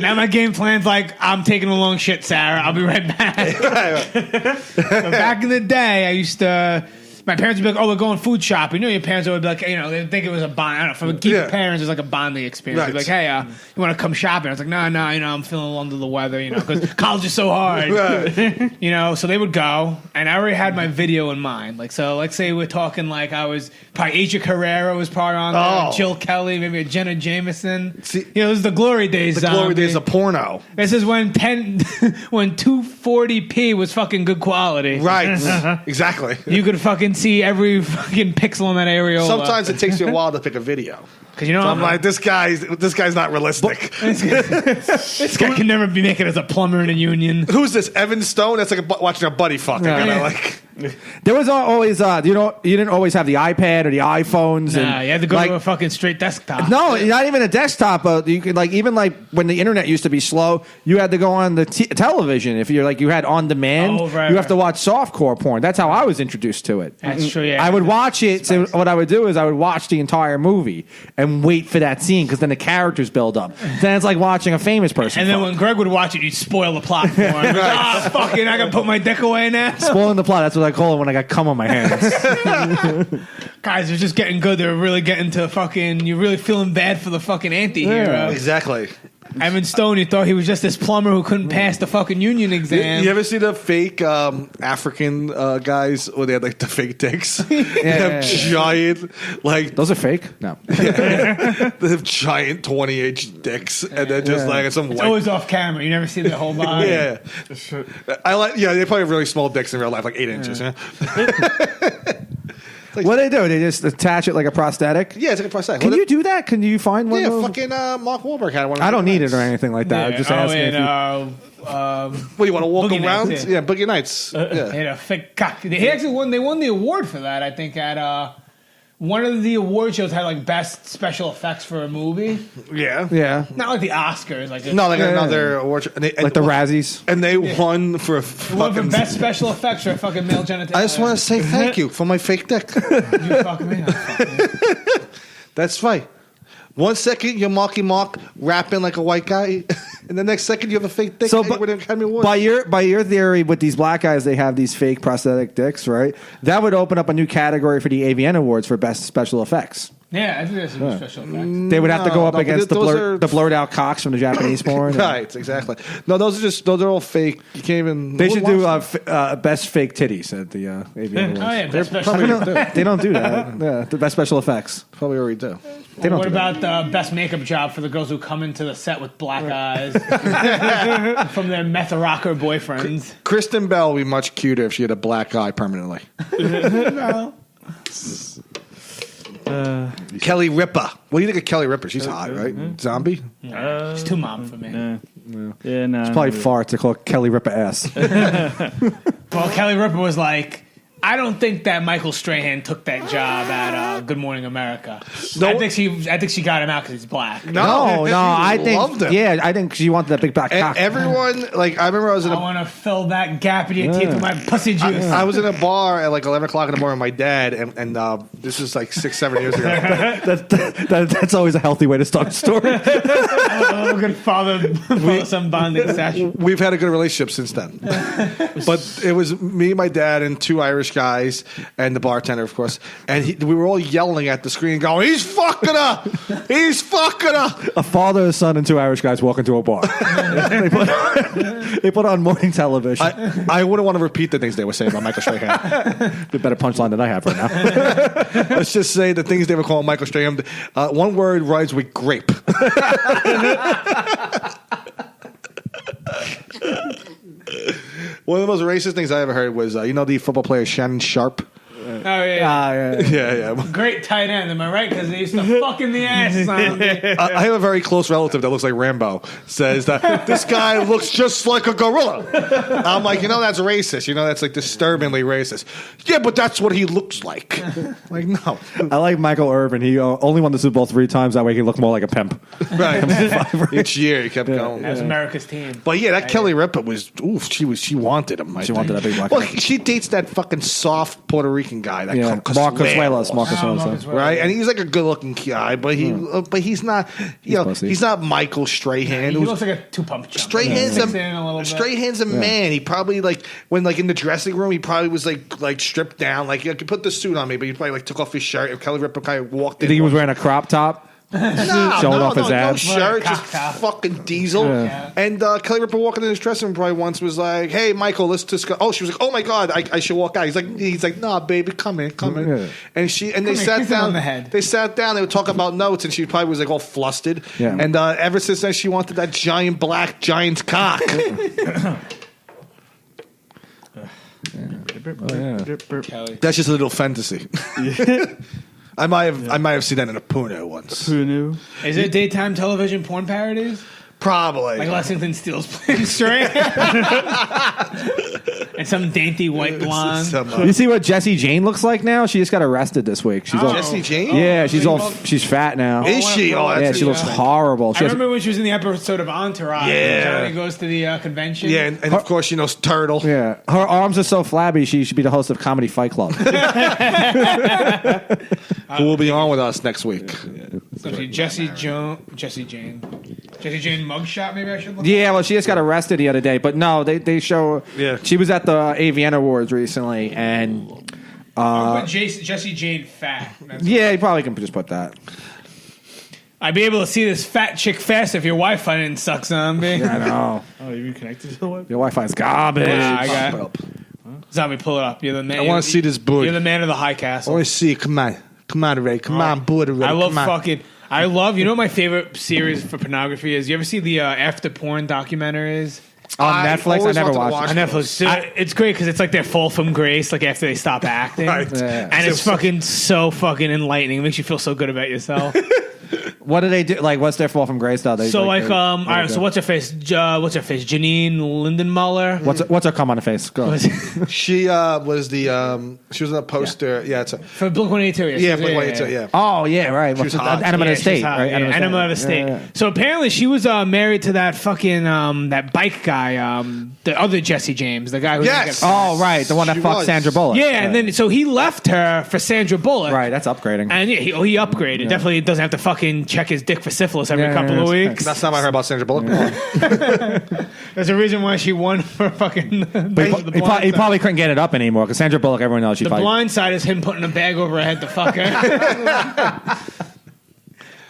Now my game plan's like, I'm taking a long shit, Sarah. I'll be right back. But back in the day, I used to. My parents would be like, "Oh, we're going food shopping." You know, your parents would be like, they'd think it was a bond. I don't know. For geek parents, it's like a bonding experience. They'd be like, "Hey, you want to come shopping?" I was like, "No, I'm feeling under the weather, because college is so hard." Right. So they would go, and I already had my video in mind. Like, so let's say we're talking like I was probably Asia Carrera was part on there, Jill Kelly, maybe a Jenna Jameson. See, it was the glory days.
The glory days of porno.
This is when 240p was fucking good quality.
Right. Exactly.
You could fucking see every fucking pixel in that areola.
Sometimes it takes you a while to pick a video.
Because
so I'm like, this guy's not realistic.
This guy can never be making it as a plumber in a union.
Who's this? Evan Stone? That's like watching a buddy fuck.
There was always, you didn't always have the iPad or the iPhones.
Nah, you had to go to a fucking straight desktop.
No, not even a desktop. But you could even when the internet used to be slow, you had to go on the television. If you're you had on demand, you have to watch softcore porn. That's how I was introduced to it.
That's true. Yeah,
I would watch it. So what I would do is I would watch the entire movie and wait for that scene because then the characters build up. Then it's like watching a famous person.
And then when Greg would watch it, you'd spoil the plot for him. Fucking, I gotta put my dick away now.
Spoiling the plot. That's what I call it when I got cum on my hands.
Guys, they're just getting good. They're really getting to fucking. You're really feeling bad for the fucking anti-hero.
Yeah, exactly.
Evan Stone, you thought he was just this plumber who couldn't pass the fucking union exam.
You ever see the fake African guys where they had the fake dicks? They have giant
those are fake? No.
Yeah. They have giant 20-inch dicks, and they're just
It's always off camera. You never see the whole body.
Yeah. They probably have really small dicks in real life, like 8 inches. Yeah.
What do they do? They just attach it like a prosthetic?
Yeah, it's like a prosthetic.
Can you do that? Can you find one?
Yeah, fucking Mark Wahlberg had one.
I don't need it or anything like that.
Yeah.
I'm just asking if you...
what, you want to walk
Boogie
around?
Nights,
yeah, Boogie Nights.
He had a fake cock. They actually won the award for that, I think, at one of the award shows had best special effects for a movie.
Yeah.
Not like the Oscars.
Another award show.
Like the Razzies.
And they won for
for best special effects for a fucking male genitalia.
I just want to say thank you for my fake dick.
You fucking me.
That's right. 1 second, you're Marky Mark rapping like a white guy, and the next second you have a fake dick.
So, by your theory, with these black guys, they have these fake prosthetic dicks, right? That would open up a new category for the AVN Awards for best special effects.
Yeah, I think that's a special effects.
They would have to go up against the blurred out cocks from the Japanese porn.
Right, exactly. No, those are all fake. You can't even.
They should do best fake titties at the AVN Awards.
Oh yeah, best special.
They don't do that. Yeah, the best special effects.
Probably already do.
What about the best makeup job for the girls who come into the set with black eyes from their meth rocker boyfriends?
Kristen Bell would be much cuter if she had a black eye permanently.
No.
Kelly Ripa. What do you think of Kelly Ripa? She's hot, right? Zombie?
She's too mom for me.
No.
It's probably far to call Kelly Ripa ass.
Well, Kelly Ripa was like I don't think that Michael Strahan took that job at Good Morning America. I think she got him out because he's black.
No, I think
loved him.
Yeah, I think she wanted that big black cock.
Everyone, like, I remember I was in
I want to fill that gap in your teeth with my pussy juice.
I was in a bar at like 11 o'clock in the morning with my dad, and this was like 6-7 years ago.
That's always a healthy way to start a story.
Good father-son bonding session.
We've had a good relationship since then. But it was me, my dad, and 2 Irish guys, and the bartender, of course. And we were all yelling at the screen, going, "He's fucking her! He's fucking her!"
A father, a son, and 2 Irish guys walk into a bar. They put on morning television.
I wouldn't want to repeat the things they were saying about Michael Strahan.
The better punchline than I have right now.
Let's just say the things they were calling Michael Strahan. One word rhymes with grape. One of the most racist things I ever heard was, the football player Shannon Sharp?
Oh, yeah.
Yeah.
Great tight end, am I right? Because they used to fuck in the ass.
I have a very close relative that looks like Rambo. Says that this guy looks just like a gorilla. I'm like, that's racist. That's like disturbingly racist. Yeah, but that's what he looks like. Like, no.
I like Michael Irvin. He only won the Super Bowl 3 times. That way he can look more like a pimp.
Right. Each year he kept going.
That was America's team.
But yeah, that Kelly Ripa was, she wanted him.
She wanted a big black
Well,
guy.
she dates that fucking soft Puerto Rican guy. That
Marcus Wallace.
Right, and he's like a good-looking guy, but he's not. He's not Michael Strahan.
He looks like a 2-pump chump.
Strahan's a man. He probably when in the dressing room, he probably was like stripped down. Like, you could put the suit on me, but he probably took off his shirt. If Kelly Ripa kind of walked in,
You think he was wearing a crop top? Showing off his abs.
No shirt, just fucking diesel. Yeah. And Kelly Ripa walking in his dressing room probably once was like, "Hey, Michael, let's discuss." Oh, she was like, "Oh my God, I should walk out." He's like, "Nah, baby, come in."
Yeah.
And they sat down. They sat down. They would talk about notes, and she probably was like all flustered. Yeah. And ever since then, she wanted that giant black giant's cock. That's just a little fantasy. I might have seen that in a porno once.
Porno?
Is it daytime television porn parodies?
Probably.
Like Lexington Steele's playing straight. And some dainty white blonde.
You see what Jessie Jane looks like now? She just got arrested this week. She's
Jessie Jane?
Yeah, she's fat now.
Is she? Oh,
yeah, she looks horrible.
I remember when she was in the episode of Entourage. Yeah. Johnny goes to the convention.
Yeah, and of course, Turtle.
Yeah. Her arms are so flabby, she should be the host of Comedy Fight Club.
Who will be on with us next week?
Jessie Jane mugshot, maybe I should look
Yeah, well, she just got arrested the other day. But no, they show... Yeah. She was at the AVN Awards recently, and...
put Jessie Jane fat.
You probably can just put that.
I'd be able to see this fat chick fast if your Wi-Fi didn't suck, zombie.
Yeah, I know.
Oh, you connected to the Wi-Fi?
Your Wi-Fi's garbage.
I got it. Zombie, pull it up. You're the man.
I want to see this boot.
You're the man of the high castle.
I want to see it. Come on, Ray. Come on, boot.
I love fucking... you know what my favorite series for pornography is? You ever see the After Porn documentaries?
On Netflix? I never watched
it. On Netflix. It's great because it's like their fall from grace, like after they stop acting.
Right.
Yeah.
And it's fucking so fucking enlightening. It makes you feel so good about yourself.
What do they do? Like, what's their fall from grace style?
So all right. So what's her face? Janine Lindenmuller.
What's her come on the face? Go.
She was she was on a poster. Yeah,
for Blink-182.
Yeah, Blink-182. Yeah.
Oh yeah, right.
She was hot.
Enema of the State. Right?
Enema of the State. Yeah. So apparently she was married to that fucking that bike guy, the other Jesse James, the guy who.
Yes.
Oh right, the one that fucked Sandra Bullock.
Yeah, and then so he left her for Sandra Bullock.
Right, that's upgrading.
And he upgraded. Definitely doesn't have to fucking check his dick for syphilis every couple of weeks.
That's not what I heard about Sandra Bullock.
There's a reason why she won for fucking.
He probably couldn't get it up anymore because Sandra Bullock, everyone knows she.
The blind side is him putting a bag over her head to fuck her.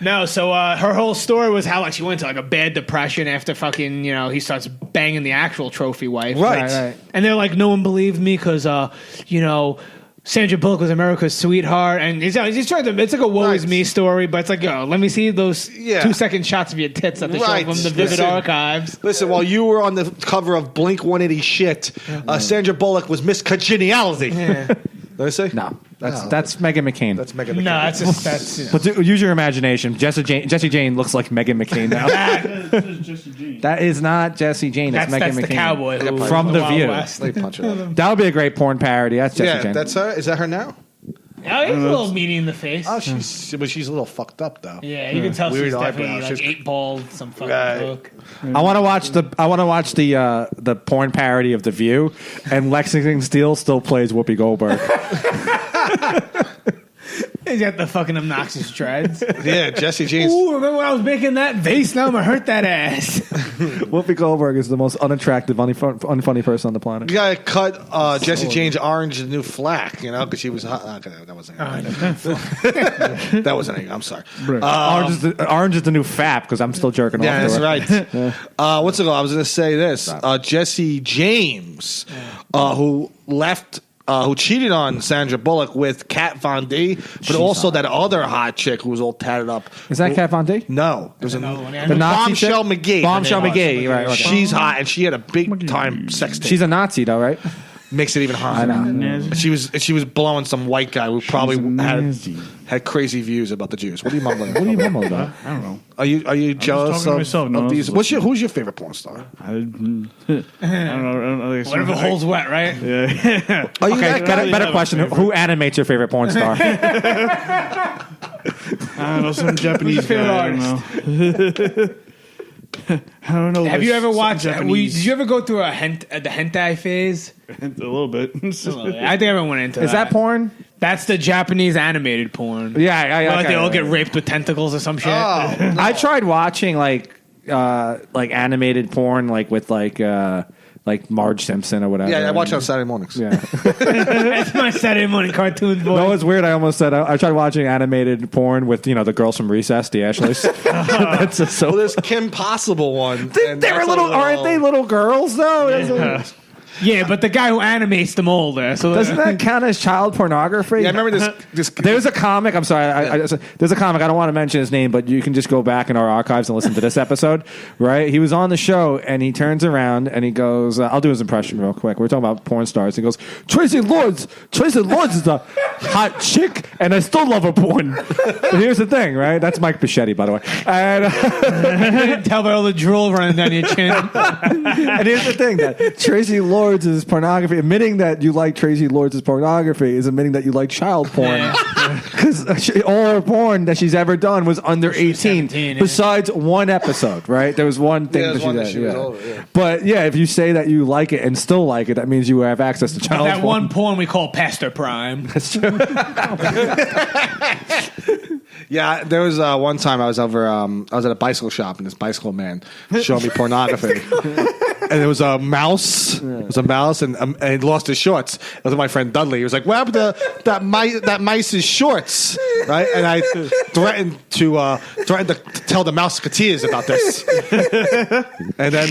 No, so her whole story was how she went to a bad depression after fucking he starts banging the actual trophy wife.
Right.
And they're like, no one believed me because Sandra Bullock was America's sweetheart, and he's trying to. It's like a woe is me story, but it's like, let me see those 2-second shots of your tits that they show from the vivid archives.
Listen, while you were on the cover of Blink-180 shit, Sandra Bullock was Miss Congeniality.
Yeah.
Did I say?
No, that's Megan McCain.
That's Megan McCain.
No, that's
But use your imagination. Jesse Jane looks like Megan McCain now. That is not Jesse Jane. That's Megan McCain.
The cowboy
from The View.
Let me punch it up.
That would be a great porn parody. That's Jesse Jane.
That's her. Is that her now?
Oh, he's a little meaty in the face.
Oh, she's a little fucked up though.
Yeah, you can tell
Weird
she's
eyebrows.
definitely like
She's-
8-balled, some fucking book.
I want to watch the porn parody of The View, and Lexington Steele still plays Whoopi Goldberg.
He's got the fucking obnoxious dreads.
Yeah, Jesse James.
Ooh, remember when I was making that vase? Now I'm gonna hurt that ass.
Whoopi Goldberg is the most unattractive, unfunny person on the planet.
You gotta cut Jesse James orange the new flack, because she was hot. Okay, that wasn't. That wasn't. I'm sorry.
Orange is the new fap because I'm still jerking off.
Yeah,
to
that's
her.
right. What's it called? I was gonna say this. Jesse James, who left. Who cheated on Sandra Bullock with Kat Von D, but also that other hot chick who was all tatted up.
Is that Kat Von D?
No, there's
another one.
The Nazi
Bombshell
chick?
McGee.
Bombshell McGee, right? Okay.
She's hot, and she had a big time sex tape.
She's a Nazi, though, right?
Makes it even hotter.
I know.
She was blowing some white guy who probably had crazy views about the Jews. What are you mumbling?
What are you mumbling about?
I don't know.
Are you jealous
talking to myself. No
of
one
these?
else is
Who's your favorite porn star?
I don't know.
Whatever holds wet, right?
Yeah.
Are you
Okay, better question. Who animates your favorite porn star?
I don't know. Some Japanese guy. I don't know. I don't know.
Have you ever watched? Did
Japanese?
you ever go through the hentai phase?
A little bit.
I think everyone went into
Is that porn?
That's the Japanese animated porn.
Yeah,
Where,
okay.
they all get raped with tentacles or some shit.
I tried watching like animated porn, like with like Marge Simpson or whatever.
Yeah, I watch it on Saturday mornings.
Yeah.
That's my Saturday morning cartoons, boy.
No, it's weird. I almost said I tried watching animated porn with the girls from Recess, the Ashleys. That's just so.
Well, there's Kim Possible one.
They're little, aren't they? Little girls though.
Yeah, but the guy who animates them older. So
Doesn't that count as child pornography?
Yeah, I remember this.
There's a comic. I'm sorry. There's a comic. I don't want to mention his name, but you can just go back in our archives and listen to this episode. Right? He was on the show, and he turns around and he goes, "I'll do his impression real quick." We're talking about porn stars. He goes, "Tracy Lords is a hot chick, and I still love her porn." But here's the thing, right? That's Mike Bichetti, by the way. And
tell by all the drool running down your chin.
and here's the thing: that Tracy Lords is pornography. Admitting that you like Tracy Lords' pornography is admitting that you like child porn. Because all her porn that she's ever done was under 18. Besides one episode, right? There was one thing that she did.
Over,
But yeah, if you say that you like it and still like it, that means you have access to child porn.
That one porn we call Pastor Prime.
That's true.
Yeah, there was one time I was over. I was at a bicycle shop, and this bicycle man showed me pornography. And it was a mouse. It was a mouse, and he lost his shorts. It was my friend Dudley. He was like, "What happened to that mice's shorts?" Right? And I threatened to tell the mouseketeers about this. And then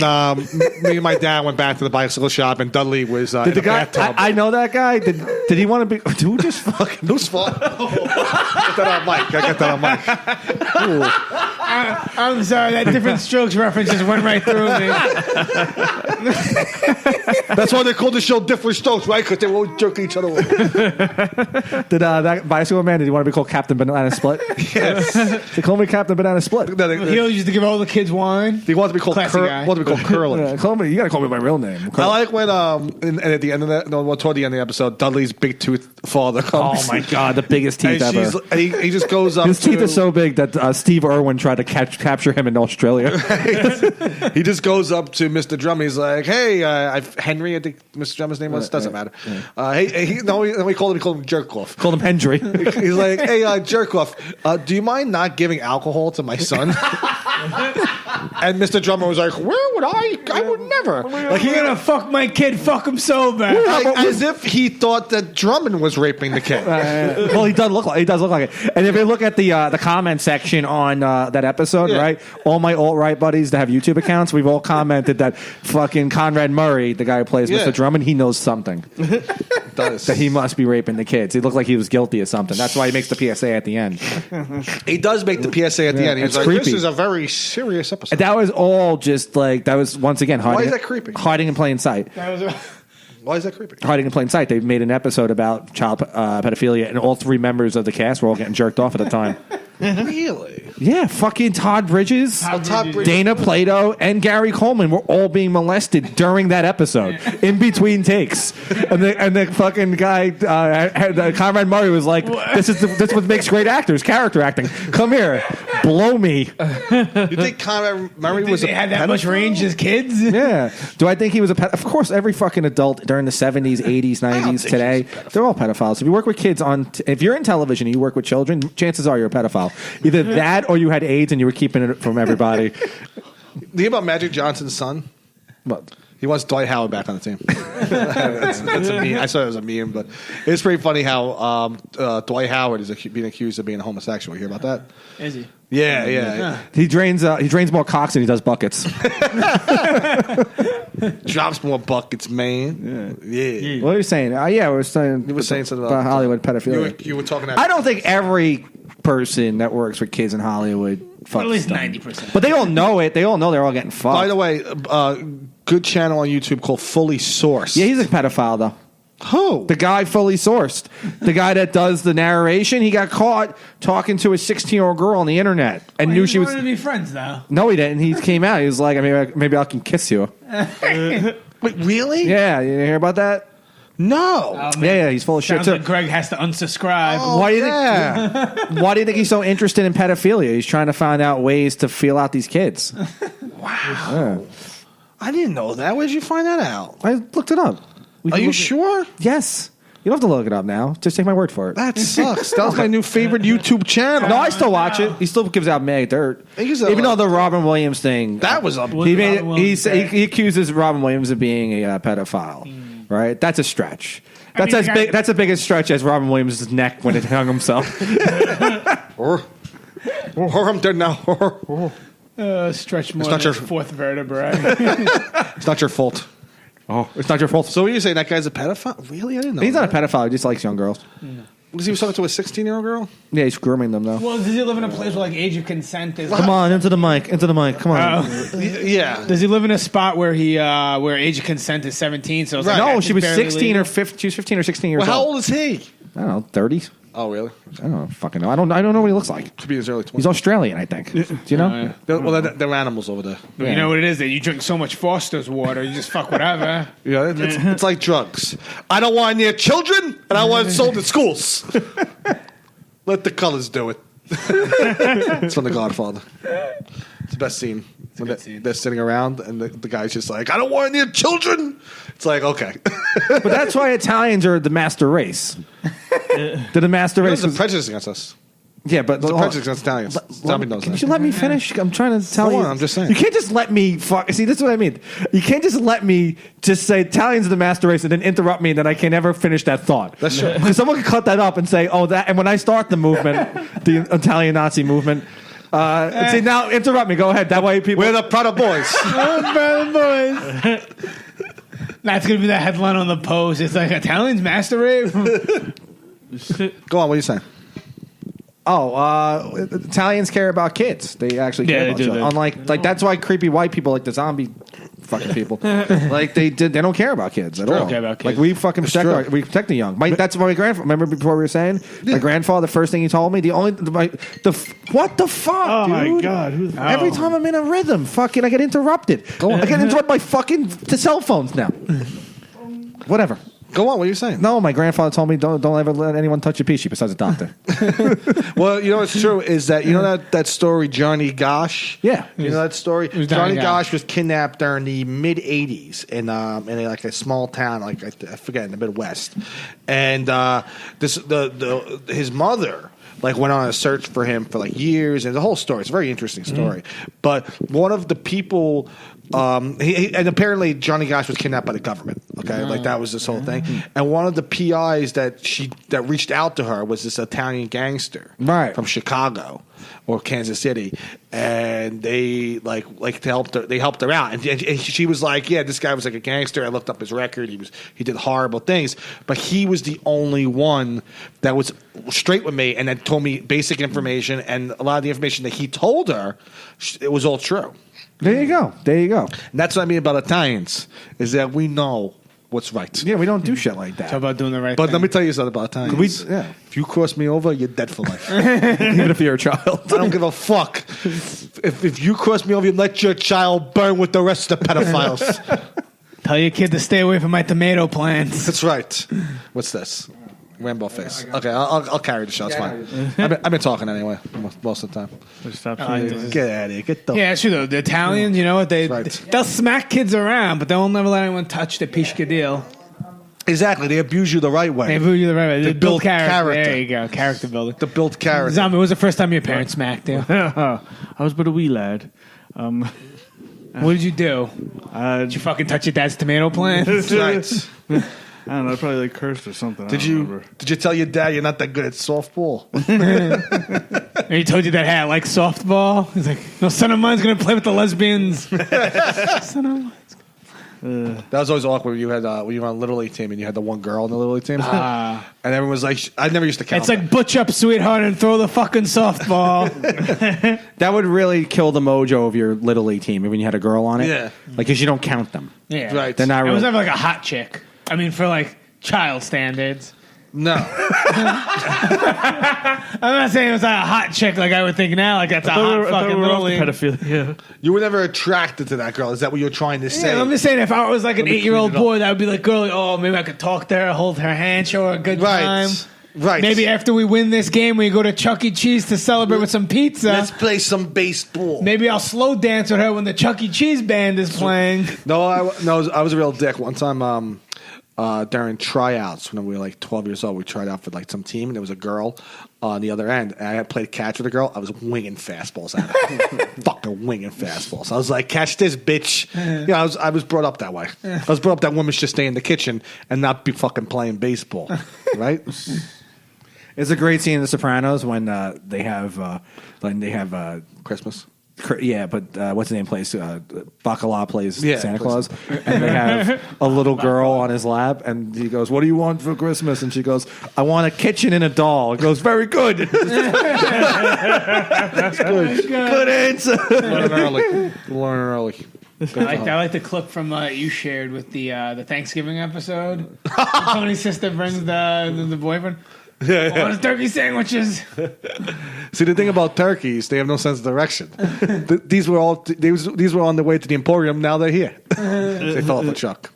me and my dad went back to the bicycle shop, and Dudley was in the bathtub.
I know that guy. Did he want to be? Who just fucking?
Who's fault? Get that on mic. I got that on mic.
I'm sorry, that Different Strokes reference just went right through me.
That's why they called the show Different Strokes, right? Because they were always jerking each other away. Did that bicycle man, did he want to be called Captain Banana Split?
Yes.
They called me Captain Banana Split.
He always used to give all the kids wine.
He wanted to be called Curling.
Yeah, you got to call me by my real name.
I like when and at the end of toward the end of the episode, Dudley's big tooth father comes.
Oh my god, the biggest teeth
and
ever.
He just goes up.
His teeth are so big that Steve Irwin tried to capture him in Australia.
He just goes up to Mr. Drum. He's like, "Hey, Henry, I think Mr. Drum's name was. Doesn't matter. We called him Jerk Off.
Called him Hendry.
He's like, "Hey, Jerk Off, do you mind not giving alcohol to my son?" And Mr. Drummer was like, "Where would I? I would never."
Like, you're gonna fuck my kid, fuck him sober.
As if he thought that Drummond was raping the kid.
Well, he does look like it. And if you look at the comment section on that episode, right? All my alt-right buddies that have YouTube accounts, we've all commented that fucking Conrad Murray, the guy who plays Mr. Drummond, he knows something.
Does.
That he must be raping the kids. He looked like he was guilty of something. That's why he makes the PSA at the end.
He does make the PSA at the end. He's
It's
like,
creepy.
"This is a very serious episode."
That was all just like, that was once again hiding.
Why is that creepy?
Hiding in plain sight.
Why is that creepy?
Hiding in Plain Sight. They made an episode about child pedophilia, and all 3 members of the cast were all getting jerked off at the time.
Really?
Yeah, fucking Todd Bridges, Dana Plato, and Gary Coleman were all being molested during that episode, in between takes. And the fucking guy, Conrad Murray, was like, "This is what makes great actors, character acting. Come here, blow me."
You think Conrad Murray was
had that much range as kids?
Yeah. Do I think he was a pedophile? Of course, every fucking adult during the 70s, 80s, 90s, today, they're all pedophiles. If you work with kids if you're in television and you work with children, chances are you're a pedophile. Either that or you had AIDS and you were keeping it from everybody.
Do you hear about Magic Johnson's son?
What?
He wants Dwight Howard back on the team. That's a meme. I saw it was a meme, but it's pretty funny how Dwight Howard is being accused of being a homosexual. You hear about that?
Is he?
Yeah.
He drains more cocks than he does buckets.
Drops more buckets, man. Yeah.
What are you saying? We were saying.
You were saying something
about Hollywood pedophilia.
You were talking.
I don't think every person that works for kids in Hollywood fucks
At least
them.
90%.
But they all know it. They all know they're all getting fucked.
By the way, good channel on YouTube called Fully Sourced.
Yeah, he's a pedophile though.
Who?
The guy Fully Sourced. The guy that does the narration. He got caught talking to a 16-year-old girl on the internet and knew she was.
He wanted to be friends, though.
No, he didn't. He came out. He was like, maybe I can kiss you.
Wait, really?
Yeah, you hear about that?
No.
Yeah, he's full of shit.
Sounds like Greg has to unsubscribe.
Why do you think? Why do you think he's so interested in pedophilia? He's trying to find out ways to feel out these kids.
Wow. I didn't know that. Where did you find that out?
I looked it up.
Are you sure?
Yes. You don't have to look it up now. Just take my word for it.
That sucks. That was my new favorite YouTube channel.
No, I still watch it. He still gives out mad dirt. Even though the Robin Williams thing.
That was up.
He accuses Robin Williams of being a pedophile. Right? That's a stretch. That's as big. That's the biggest stretch as Robin Williams' neck when it hung himself.
I'm dead now.
Stretch more
not
than
your-
fourth vertebrae.
It's not your fault.
Oh, it's not your fault.
So what are you saying? That guy's a pedophile? Really? I didn't know.
He's
that.
not a pedophile. He just likes young girls.
Was he talking to a 16-year-old girl?
Yeah, he's grooming them though.
Well, does he live in a place where like age of consent is?
Come on, into the mic. Come on.
Yeah.
Does he live in a spot where where age of consent is 17? So it's like,
No,
that's
she was
barely
16
legal?
or 15. She was 15 or 16 years
Well, how
old.
old is he?
I don't know, 30.
Oh, really?
I don't know. Fucking know. I don't know what he looks like.
Could be his early 20s.
He's Australian, I think. Do you know?
Well, they're animals over there.
You know what it is? That you drink so much Foster's water, you just fuck whatever.
Yeah, it's like drugs. I don't want near children, and I want it sold in schools. Let the colors do it. It's from The Godfather. It's the best scene. When they're sitting around, and the guy's just like, I don't want near children. It's like, okay.
But that's why Italians are the master race. They're the master race.
There's a prejudice against us.
Yeah, but
There's a prejudice against Italians. Zombie knows
Can
that.
you let me finish? I'm trying to tell
Go
you.
on, I'm just saying.
You can't just let me fuck. See, this is what I mean. You can't just let me just say Italians are the master race and then interrupt me and then I can never finish that thought.
That's true.
Because someone could cut that up and say, oh, that. And when I start the movement, the Italian Nazi movement, see, now interrupt me. Go ahead. That way people.
We're the Prada Boys.
Boys. That's gonna be the headline on the Post. It's like Italians master rape.
Go on, what are you saying?
Oh, Italians care about kids. They actually care about
they do.
children. Unlike that's why creepy white people like the zombie fucking people. Like they don't care about kids at all.
care about kids.
Like we fucking protect the young. That's why my grandfather. Remember before we were saying my grandfather. The first thing he told me, what the fuck?
Oh
dude?
my god!
Every time I'm in a rhythm, fucking, I get interrupted. I get interrupted by fucking the cell phones now. Whatever.
Go on, what are you saying?
No, my grandfather told me don't ever let anyone touch your peachy besides a doctor.
Well, you know what's true is that, you know that story, Johnny Gosh?
Yeah.
You know that story?
Johnny
Johnny
Gosh.
Gosh was kidnapped during the mid-'80s in like a small town, like I forget, in the Midwest. And his mother like went on a search for him for like years, and the whole story. It's a very interesting story. But one of the people... and apparently Johnny Gosh was kidnapped by the government. Okay, like that was this whole thing. And one of the PIs that reached out to her was this Italian gangster,
Right.
from Chicago or Kansas City, and they like helped her. They helped her out, and she was like, "Yeah, this guy was like a gangster. I looked up his record. He did horrible things, but he was the only one that was straight with me, and that told me basic information, and a lot of the information that he told her, it was all true."
There you go.
And that's what I mean about Italians, is that we know what's right.
Yeah, we don't do shit like that.
Talk about doing the right
But
thing.
let me tell you something about time. If you cross me over, you're dead for life.
Even if you're a child.
I don't give a fuck. If you cross me over, you let your child burn with the rest of the pedophiles.
Tell your kid to stay away from my tomato plants.
That's right. What's this? Rambo face. Okay, I'll carry the show. It's fine. I've been talking anyway most of the time.
Stop
Get out of here. Get the
Yeah, it's true though. The Italians, you know what they'll smack kids around, but they'll never let anyone touch the piscadillo.
Exactly. They abuse you the right way.
They abuse you the right way. They
build character.
There you go, character building.
To build character.
Zombie, when was the first time your parents smacked you?
I was but a wee lad.
What did you do? Did you fucking touch your dad's tomato plant?
Right.
I don't know. I probably like cursed or something.
Did you tell your dad you're not that good at softball?
And he told you that, hey, I like softball? He's like, no, son of mine's going to play with the lesbians. Son of mine.
That was always awkward when you were on Little League team and you had the one girl on the Little League team. And everyone was like, I never used to count.
It's like butch up, sweetheart, and throw the fucking softball.
That would really kill the mojo of your Little League team when you had a girl on it.
Yeah.
Like, because you don't count them.
Yeah.
Right.
They're not
It was
really.
never like a hot chick. I mean, for like child standards.
No.
I'm not saying it was like a hot chick like I would think now. Like that's a hot fucking Little League.
pedophilia.
You were never attracted to that girl. Is that what you're trying to say?
Yeah, I'm just saying, if I was like an
Let me
8-year-old
clean it up.
boy, that would be like, girl, oh, maybe I could talk to her, hold her hand, show her a good time.
Right.
Maybe after we win this game, we go to Chuck E. Cheese to celebrate with some pizza.
Let's play some baseball.
Maybe I'll slow dance with her when the Chuck E. Cheese band is playing.
No, I was a real dick. One time during tryouts when we were like 12 years old, we tried out for like some team, and there was a girl on the other end. And I had played catch with a girl. I was winging fastballs at her. Fucking winging fastballs. I was like, catch this, bitch. Yeah, I was brought up that way. I was brought up that women should stay in the kitchen and not be fucking playing baseball. Right?
It's a great scene in The Sopranos when they have
Christmas.
Yeah, but what's his name plays Bacala plays Santa
plays-
Claus, and they have a little girl on his lap, and he goes, "What do you want for Christmas?" And she goes, "I want a kitchen and a doll." It goes, "Very good." That's good. Good answer.
Learn early.
I like the clip from you shared with the Thanksgiving episode. Tony's sister brings the boyfriend. Oh, it's turkey sandwiches.
See, the thing about turkeys, they have no sense of direction. These were on the way to the Emporium. Now they're here. They fell off the truck.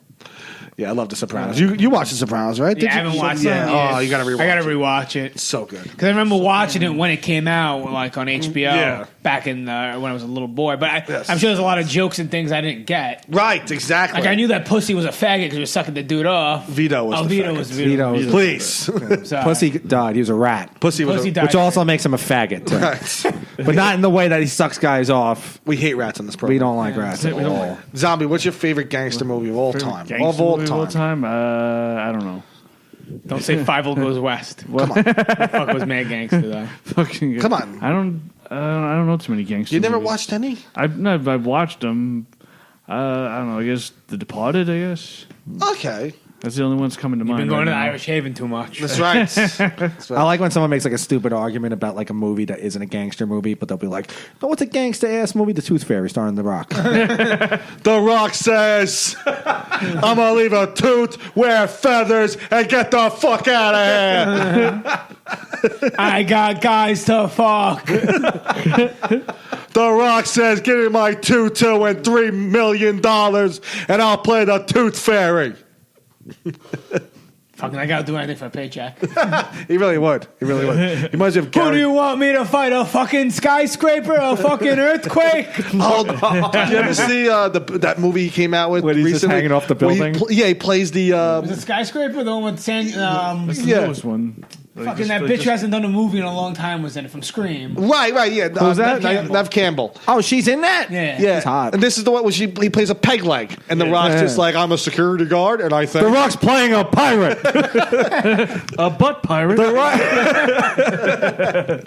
Yeah, I love The Sopranos. You watched The Sopranos, right?
Yeah, I haven't watched it.
Oh, you gotta rewatch.
I gotta rewatch it.
It's so good.
Because I remember watching it when it came out, like on HBO,
Yeah.
back in when I was a little boy. But I'm sure there's a lot of jokes and things I didn't get.
Right, exactly.
Like I knew that pussy was a faggot because he was sucking the dude off.
Vito was the
Vito
faggot.
was Vito.
Vito.
Please.
Sorry.
Pussy died. He was a rat,
Pussy was
Pussy
a,
died.
which also makes him a faggot, too.
right.
But not in the way that he sucks guys off.
We hate rats on this program.
We don't like rats at all.
Zombie, what's your favorite gangster movie of all time? Of all time.
I don't know.
Don't say Five Goes West.
Come on.
Fuck was Mad Gangster though.
Fucking
Come on.
I don't know too many gangsters.
You never
movies.
watched any?
I've watched them. I don't know. I guess The Departed. I guess
Okay.
that's the only one's coming to
You've
mind.
been going to the
right now.
Irish Haven too much.
That's right. That's right.
I like when someone makes like a stupid argument about like a movie that isn't a gangster movie, but they'll be like, "Oh, what's a gangster ass movie? The Tooth Fairy starring The Rock."
The Rock says, I'm going to leave a tooth, wear feathers, and get the fuck out of here.
I got guys to fuck.
The Rock says, give me my tutu and $3 million, and I'll play the Tooth Fairy.
Fucking, I gotta do anything for a paycheck.
He really would. He really would. He might have
Who do
Gary.
you want me to fight? A fucking skyscraper? A fucking earthquake?
Did you ever see that movie he came out with
When he's just
recently?
hanging off the
Where
building?
he plays the.
Was it skyscraper? The one with San?
That's the
Yeah.
newest one.
Fucking that bitch who hasn't done a movie in a long time was in it from Scream.
Right, yeah.
Who's that?
Nev Campbell.
Oh, she's in that.
Yeah.
Yeah,
She's hot.
and this is the one where he plays a peg leg, and The Rock's just like, I'm a security guard, and I think
The Rock's playing a pirate.
A butt pirate.
The Rock.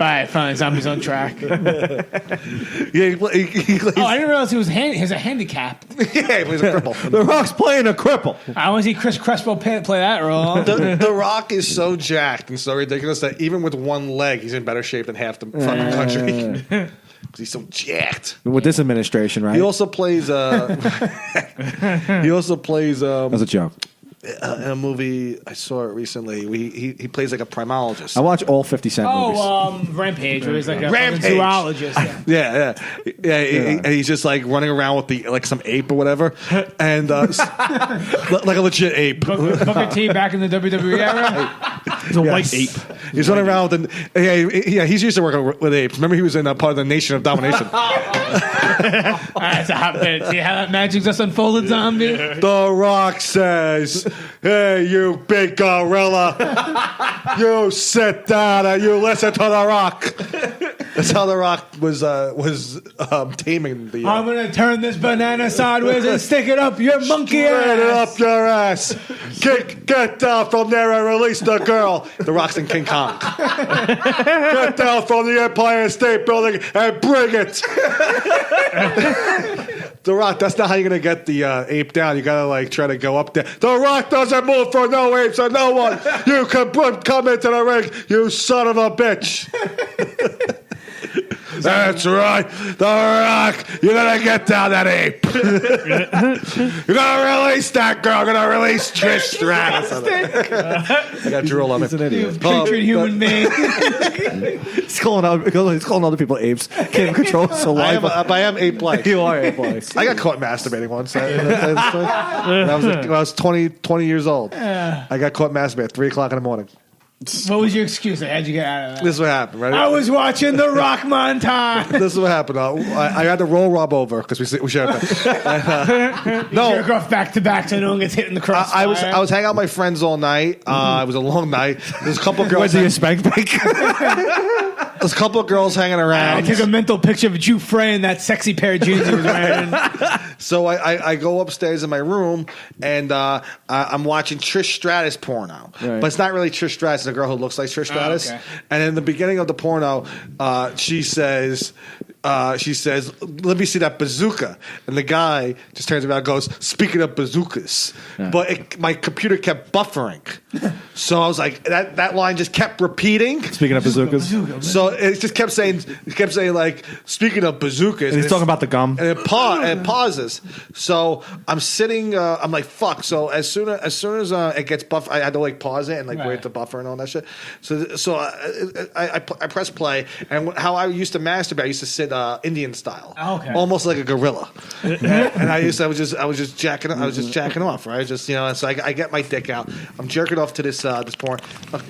Alright, fine. Zombie's on track.
Yeah, he plays,
Oh, I didn't realize he was handicapped.
yeah, he plays a cripple.
The Rock's playing a cripple.
I want to see Chris Crespo play that role.
The Rock is so jacked and so ridiculous that even with one leg, he's in better shape than half the fucking country. 'Cause he's so jacked.
With this administration, right?
He also plays. He also plays.
That's a joke.
in a movie I saw it recently. He plays like a primologist.
I watch all 50 Cent movies.
Rampage, where he's like a
Rampage.
zoologist. Yeah.
And he's just like running around with some ape or whatever, and like a legit ape.
Booker T back in the WWE era.
He's a white ape.
He's running around with he's used to working with apes. Remember, he was in part of the Nation of Domination.
That's a hot bit. See how that magic just unfolded, zombie?
The Rock says, "Hey, you big gorilla, you sit down and you listen to The Rock." That's how The Rock was taming the.
I'm gonna turn this banana sideways and stick it up your monkey
Straight
ass.
up your ass. Get down from there and release the girl. The Rock's in King Kong. Get down from the Empire State Building and bring it. The Rock, that's not how you're going to get the ape down. You got to like try to go up there. The Rock doesn't move for no apes or no one. You can come into the ring, you son of a bitch. That's right. The Rock, you're going to get down that ape. You're going to release that girl. You're going to release Trish Stratus. I got drool on it.
He's an idiot.
Putrid human being.
He's calling other people apes. Can't control his saliva.
I am ape-like.
You are ape-like.
I got caught masturbating once. When I was 20 years old. I got caught masturbating at 3 o'clock in the morning.
What was your excuse? How'd you get out of that?
This is what happened, right?
I was watching the Rock montage.
This is what happened. I had to roll Rob over because we shared that. No,
jerk off back to back so no one gets hit in the crossfire.
I was hanging out with my friends all night. It was a long night. There's a couple of girls.
Was he a spank bank?
There's a couple of girls hanging around.
I took a mental picture of Drew Frey in that sexy pair of jeans he was wearing.
So I go upstairs in my room and I'm watching Trish Stratus porno, but it's not really Trish Stratus. It's a girl who looks like Trish Stratus.
Okay.
And in the beginning of the porno, she says, "Let me see that bazooka." And the guy just turns around and goes, "Speaking of bazookas," but my computer kept buffering, so I was like, that line just kept repeating.
Speaking of bazookas,
So it just kept saying like, "Speaking of bazookas,"
and he's talking about the gum,
and it pauses. So I'm sitting. I'm like, "Fuck!" So as soon as it gets buff, I had to like pause it and like wait to buffer and all that shit. So I press play, and how I used to masturbate, I used to sit Indian style, almost like a gorilla. And I was just jacking off, right? Just so I get my dick out. I'm jerking off to this porn.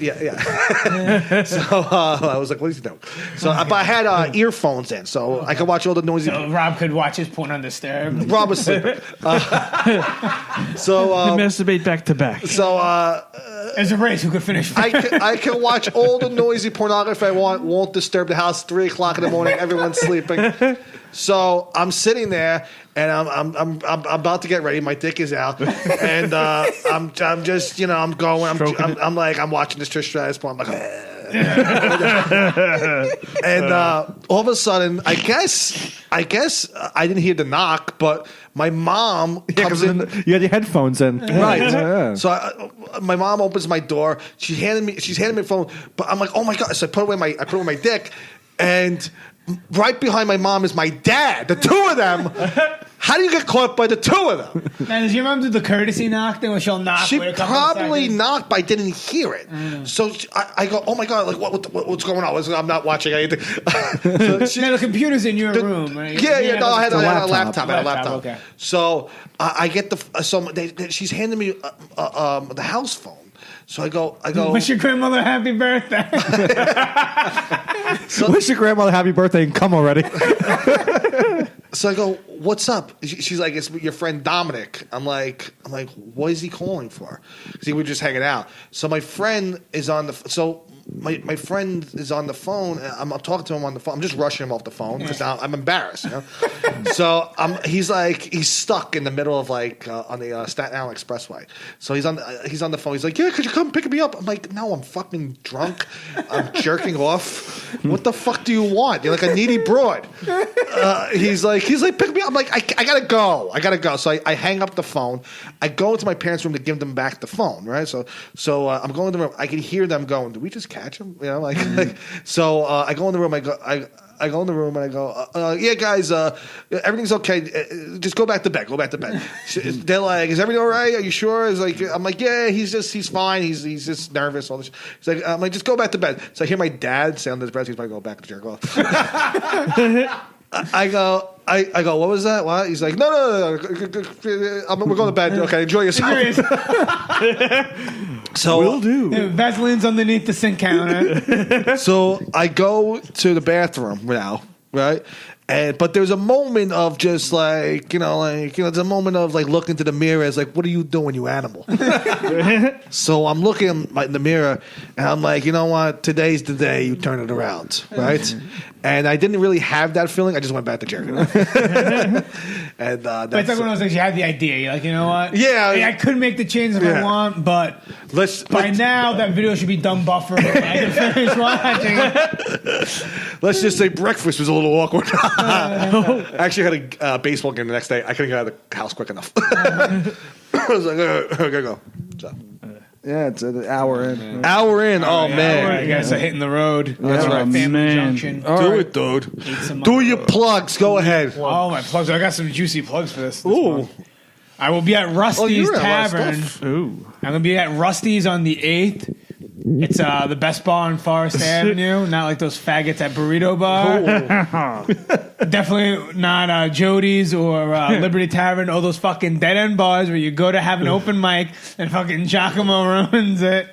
Yeah. So I was like, "What is he doing?" So but I had earphones in, so I could watch all the noisy.
So Rob could watch his porn undisturbed.
Rob was sleeping. So
masturbate back to back.
So
there's a race who could finish.
I can watch all the noisy pornography I want. Won't disturb the house. 3 o'clock in the morning. Everyone's sleeping. So I'm sitting there and I'm about to get ready. My dick is out, and I'm just I'm going. I'm watching this Trish Stratus porn. I'm like. And all of a sudden, I guess I didn't hear the knock, but my mom comes in.
You had your headphones in,
right?
Yeah.
So my mom opens my door. She's handing me a phone, but I'm like, oh my god! So I put away my dick, and right behind my mom is my dad. The two of them. How do you get caught by the two of them?
Now, does your mom do the courtesy knock thing where she'll knock?
She
with a couple of
probably
seconds?
knocked, but I didn't hear it. So I go, oh my god, like what's going on? I'm not watching anything. So
now the computer's in your room, right?
Yeah. No, I had a laptop.
Okay.
So I get she's handing me the house phone. So I go.
Wish your grandmother happy birthday.
Wish your grandmother happy birthday and come already.
So I go, what's up? She's like, it's your friend Dominic. I'm like, what is he calling for? Because he was just hanging out. So my friend is on the my friend is on the phone. I'm talking to him on the phone. I'm just rushing him off the phone because I'm embarrassed. So he's stuck in the middle of on the Staten Island Expressway. So he's on the phone. He's like, yeah, could you come pick me up? I'm like, no, I'm fucking drunk. I'm jerking off. What the fuck do you want? You're like a needy broad. He's like, pick me up. I'm like, I gotta go. So I hang up the phone. I go into my parents' room to give them back the phone. Right. So I'm going to the room. I can hear them going, did we just catch him? So I go in the room. I go in the room and I go, yeah, guys, everything's okay. Just go back to bed. Go back to bed. They're like, is everything all right? Are you sure? I'm like, yeah, he's fine. He's just nervous. All this. He's like, I'm like, just go back to bed. So I hear my dad say under his breath, he's probably going back to jerk off. I go, what was that? What? He's like, no. We're going to bed. Okay, enjoy yourself. So
Will do.
Vaseline's underneath the sink counter.
So I go to the bathroom now, right? But there's a moment of just like, there's a moment of like looking to the mirror as like, what are you doing, you animal? So I'm looking in the mirror and I'm like, you know what? Today's the day you turn it around, right? And I didn't really have that feeling. I just went back to jerking. And
but it's like one of those things you had the idea. You're like, you know what?
Yeah.
I could make the change if I want, but by now that video should be done buffering. I can finish watching it.
Let's just say breakfast was a little awkward. I actually had a baseball game the next day. I couldn't get out of the house quick enough. I was like, I gotta go. So.
Yeah, it's an hour in.
Hour in. Oh, man.
You guys are hitting the road.
That's right.
Family Junction.
Do it, dude. Do your plugs. Go ahead.
Oh, my plugs. I got some juicy plugs for this month. I will be at Rusty's Tavern.
Ooh.
I'm going to be at Rusty's on the 8th. It's the best bar on Forest Avenue, not like those faggots at Burrito Bar. Definitely not Jody's or Liberty Tavern, all those fucking dead-end bars where you go to have an open mic and fucking Giacomo ruins it.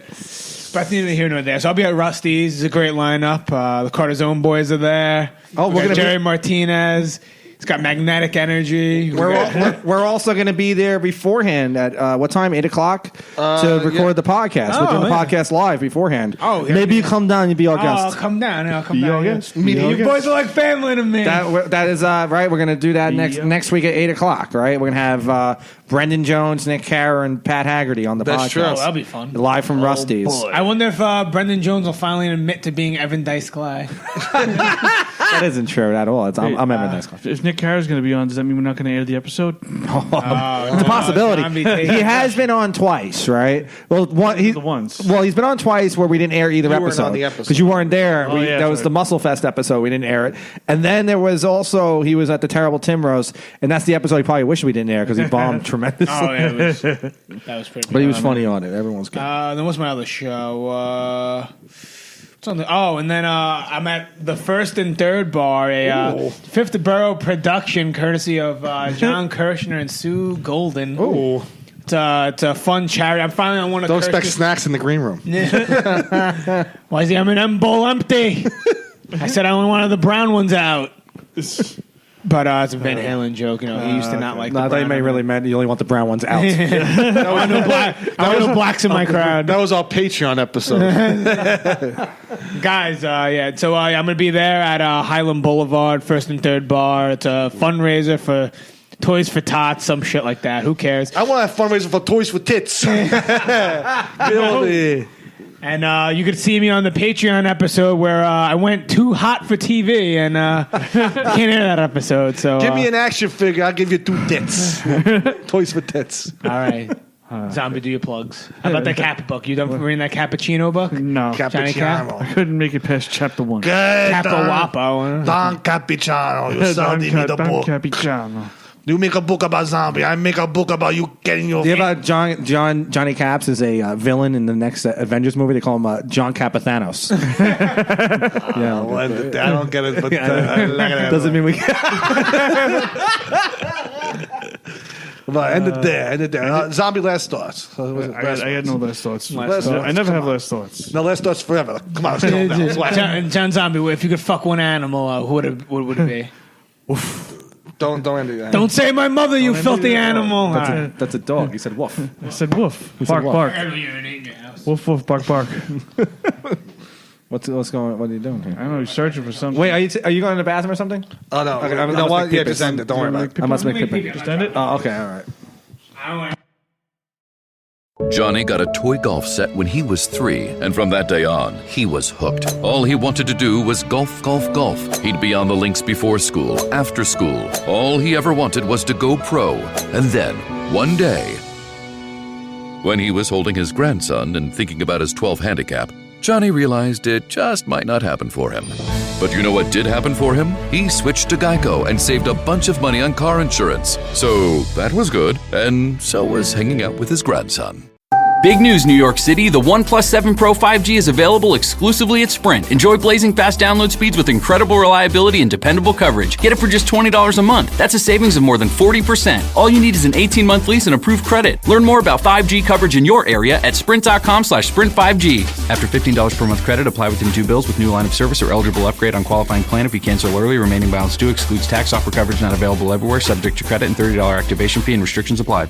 But neither here nor there. So I'll be at Rusty's. It's a great lineup. The Cartazone boys are there.
Oh, we're gonna
Jerry Martinez. It's got magnetic energy.
We're also going to be there beforehand at what time? 8 o'clock to record the podcast. We're doing the podcast live beforehand. Maybe you come down and be our guest.
I'll come down. I'll come down.
Guest.
You boys are like family to me.
That is right. We're going to do that next week at 8 o'clock. Right. We're going to have Brendan Jones, Nick Carr, and Pat Haggerty on the podcast.
That's true.
That'll be fun.
Live from Rusty's.
Boy.
I wonder if Brendan Jones will finally admit to being Evan Dice Clay.
That isn't true at all. I'm Evan Dice Clay.
If Nick Carr's going to be on, does that mean we're not going to air the episode?
It's a possibility. He has been on twice, right? Well, he's been on twice where we didn't air either episode because you weren't there. That was the Muscle Fest episode. We didn't air it, and then there was also he was at the Terrible Tim Roast, and that's the episode he probably wished we didn't air because he bombed tremendously.
Oh, yeah, that was pretty.
But he was funny on it. Everyone's good.
Then what's my other show? And then I'm at the First and Third Bar, a Fifth Borough production, courtesy of John Kirshner and Sue Golden.
Ooh.
It's a fun charity. I'm finally on one of.
Don't expect snacks in the green room.
Why is the M&M bowl empty? I said I only wanted the brown ones out. But it's a Van Halen joke. He used to not like.
No, I thought you really meant you only want the brown ones out.
I want no blacks in my crowd.
That was our Patreon episode.
Guys, yeah. So I'm going to be there at Highland Boulevard, First and Third Bar. It's a fundraiser for Toys for Tots, some shit like that. Who cares?
I want a fundraiser for Toys for Tits.
And you could see me on the Patreon episode where I went too hot for TV, and can't air that episode. So
give me an action figure. I'll give you 2 tits. Toys for Tits.
All right. Zombie, do your plugs. How about that Kappa book? You done reading that Cappuccino book?
No.
Cappuccino.
I couldn't make it past chapter 1.
Good.
Kappa Wapo.
Don Cappuccino. You sound me the book.
Cappuccino.
You make a book about zombie. I make a book about you getting your.
Do you have Johnny Caps is a villain in the next Avengers movie? They call him John Capathanos.
I don't get it, but
doesn't mean we.
But end it there. Zombie last thoughts.
I had no last thoughts. I never have last thoughts.
No last thoughts forever. Come on, let's go.
John Zombie, if you could fuck one animal, what would it be?
Don't end it.
Don't say my mother, you filthy animal.
That's a dog. He said woof.
I said woof. Bark, bark. Woof, woof, bark, bark.
What's going on? What are you doing here?
I don't know. He's searching for something.
Wait, are you going to the bathroom or something?
Oh, no.
Okay,
Yeah, just end it. Don't worry about it.
I must make pippi.
Just end it?
Oh, okay. All right.
Johnny got a toy golf set when he was 3, and from that day on, he was hooked. All he wanted to do was golf, golf, golf. He'd be on the links before school, after school. All he ever wanted was to go pro. And then, one day, when he was holding his grandson and thinking about his 12 handicap, Johnny realized it just might not happen for him. But you know what did happen for him? He switched to Geico and saved a bunch of money on car insurance. So that was good, and so was hanging out with his grandson.
Big news, New York City. The OnePlus 7 Pro 5G is available exclusively at Sprint. Enjoy blazing fast download speeds with incredible reliability and dependable coverage. Get it for just $20 a month. That's a savings of more than 40%. All you need is an 18-month lease and approved credit. Learn more about 5G coverage in your area at sprint.com/sprint5G. After $15 per month credit, apply within 2 bills with new line of service or eligible upgrade on qualifying plan. If you cancel early, remaining balance due, excludes tax. Offer coverage not available everywhere, subject to credit and $30 activation fee and restrictions apply.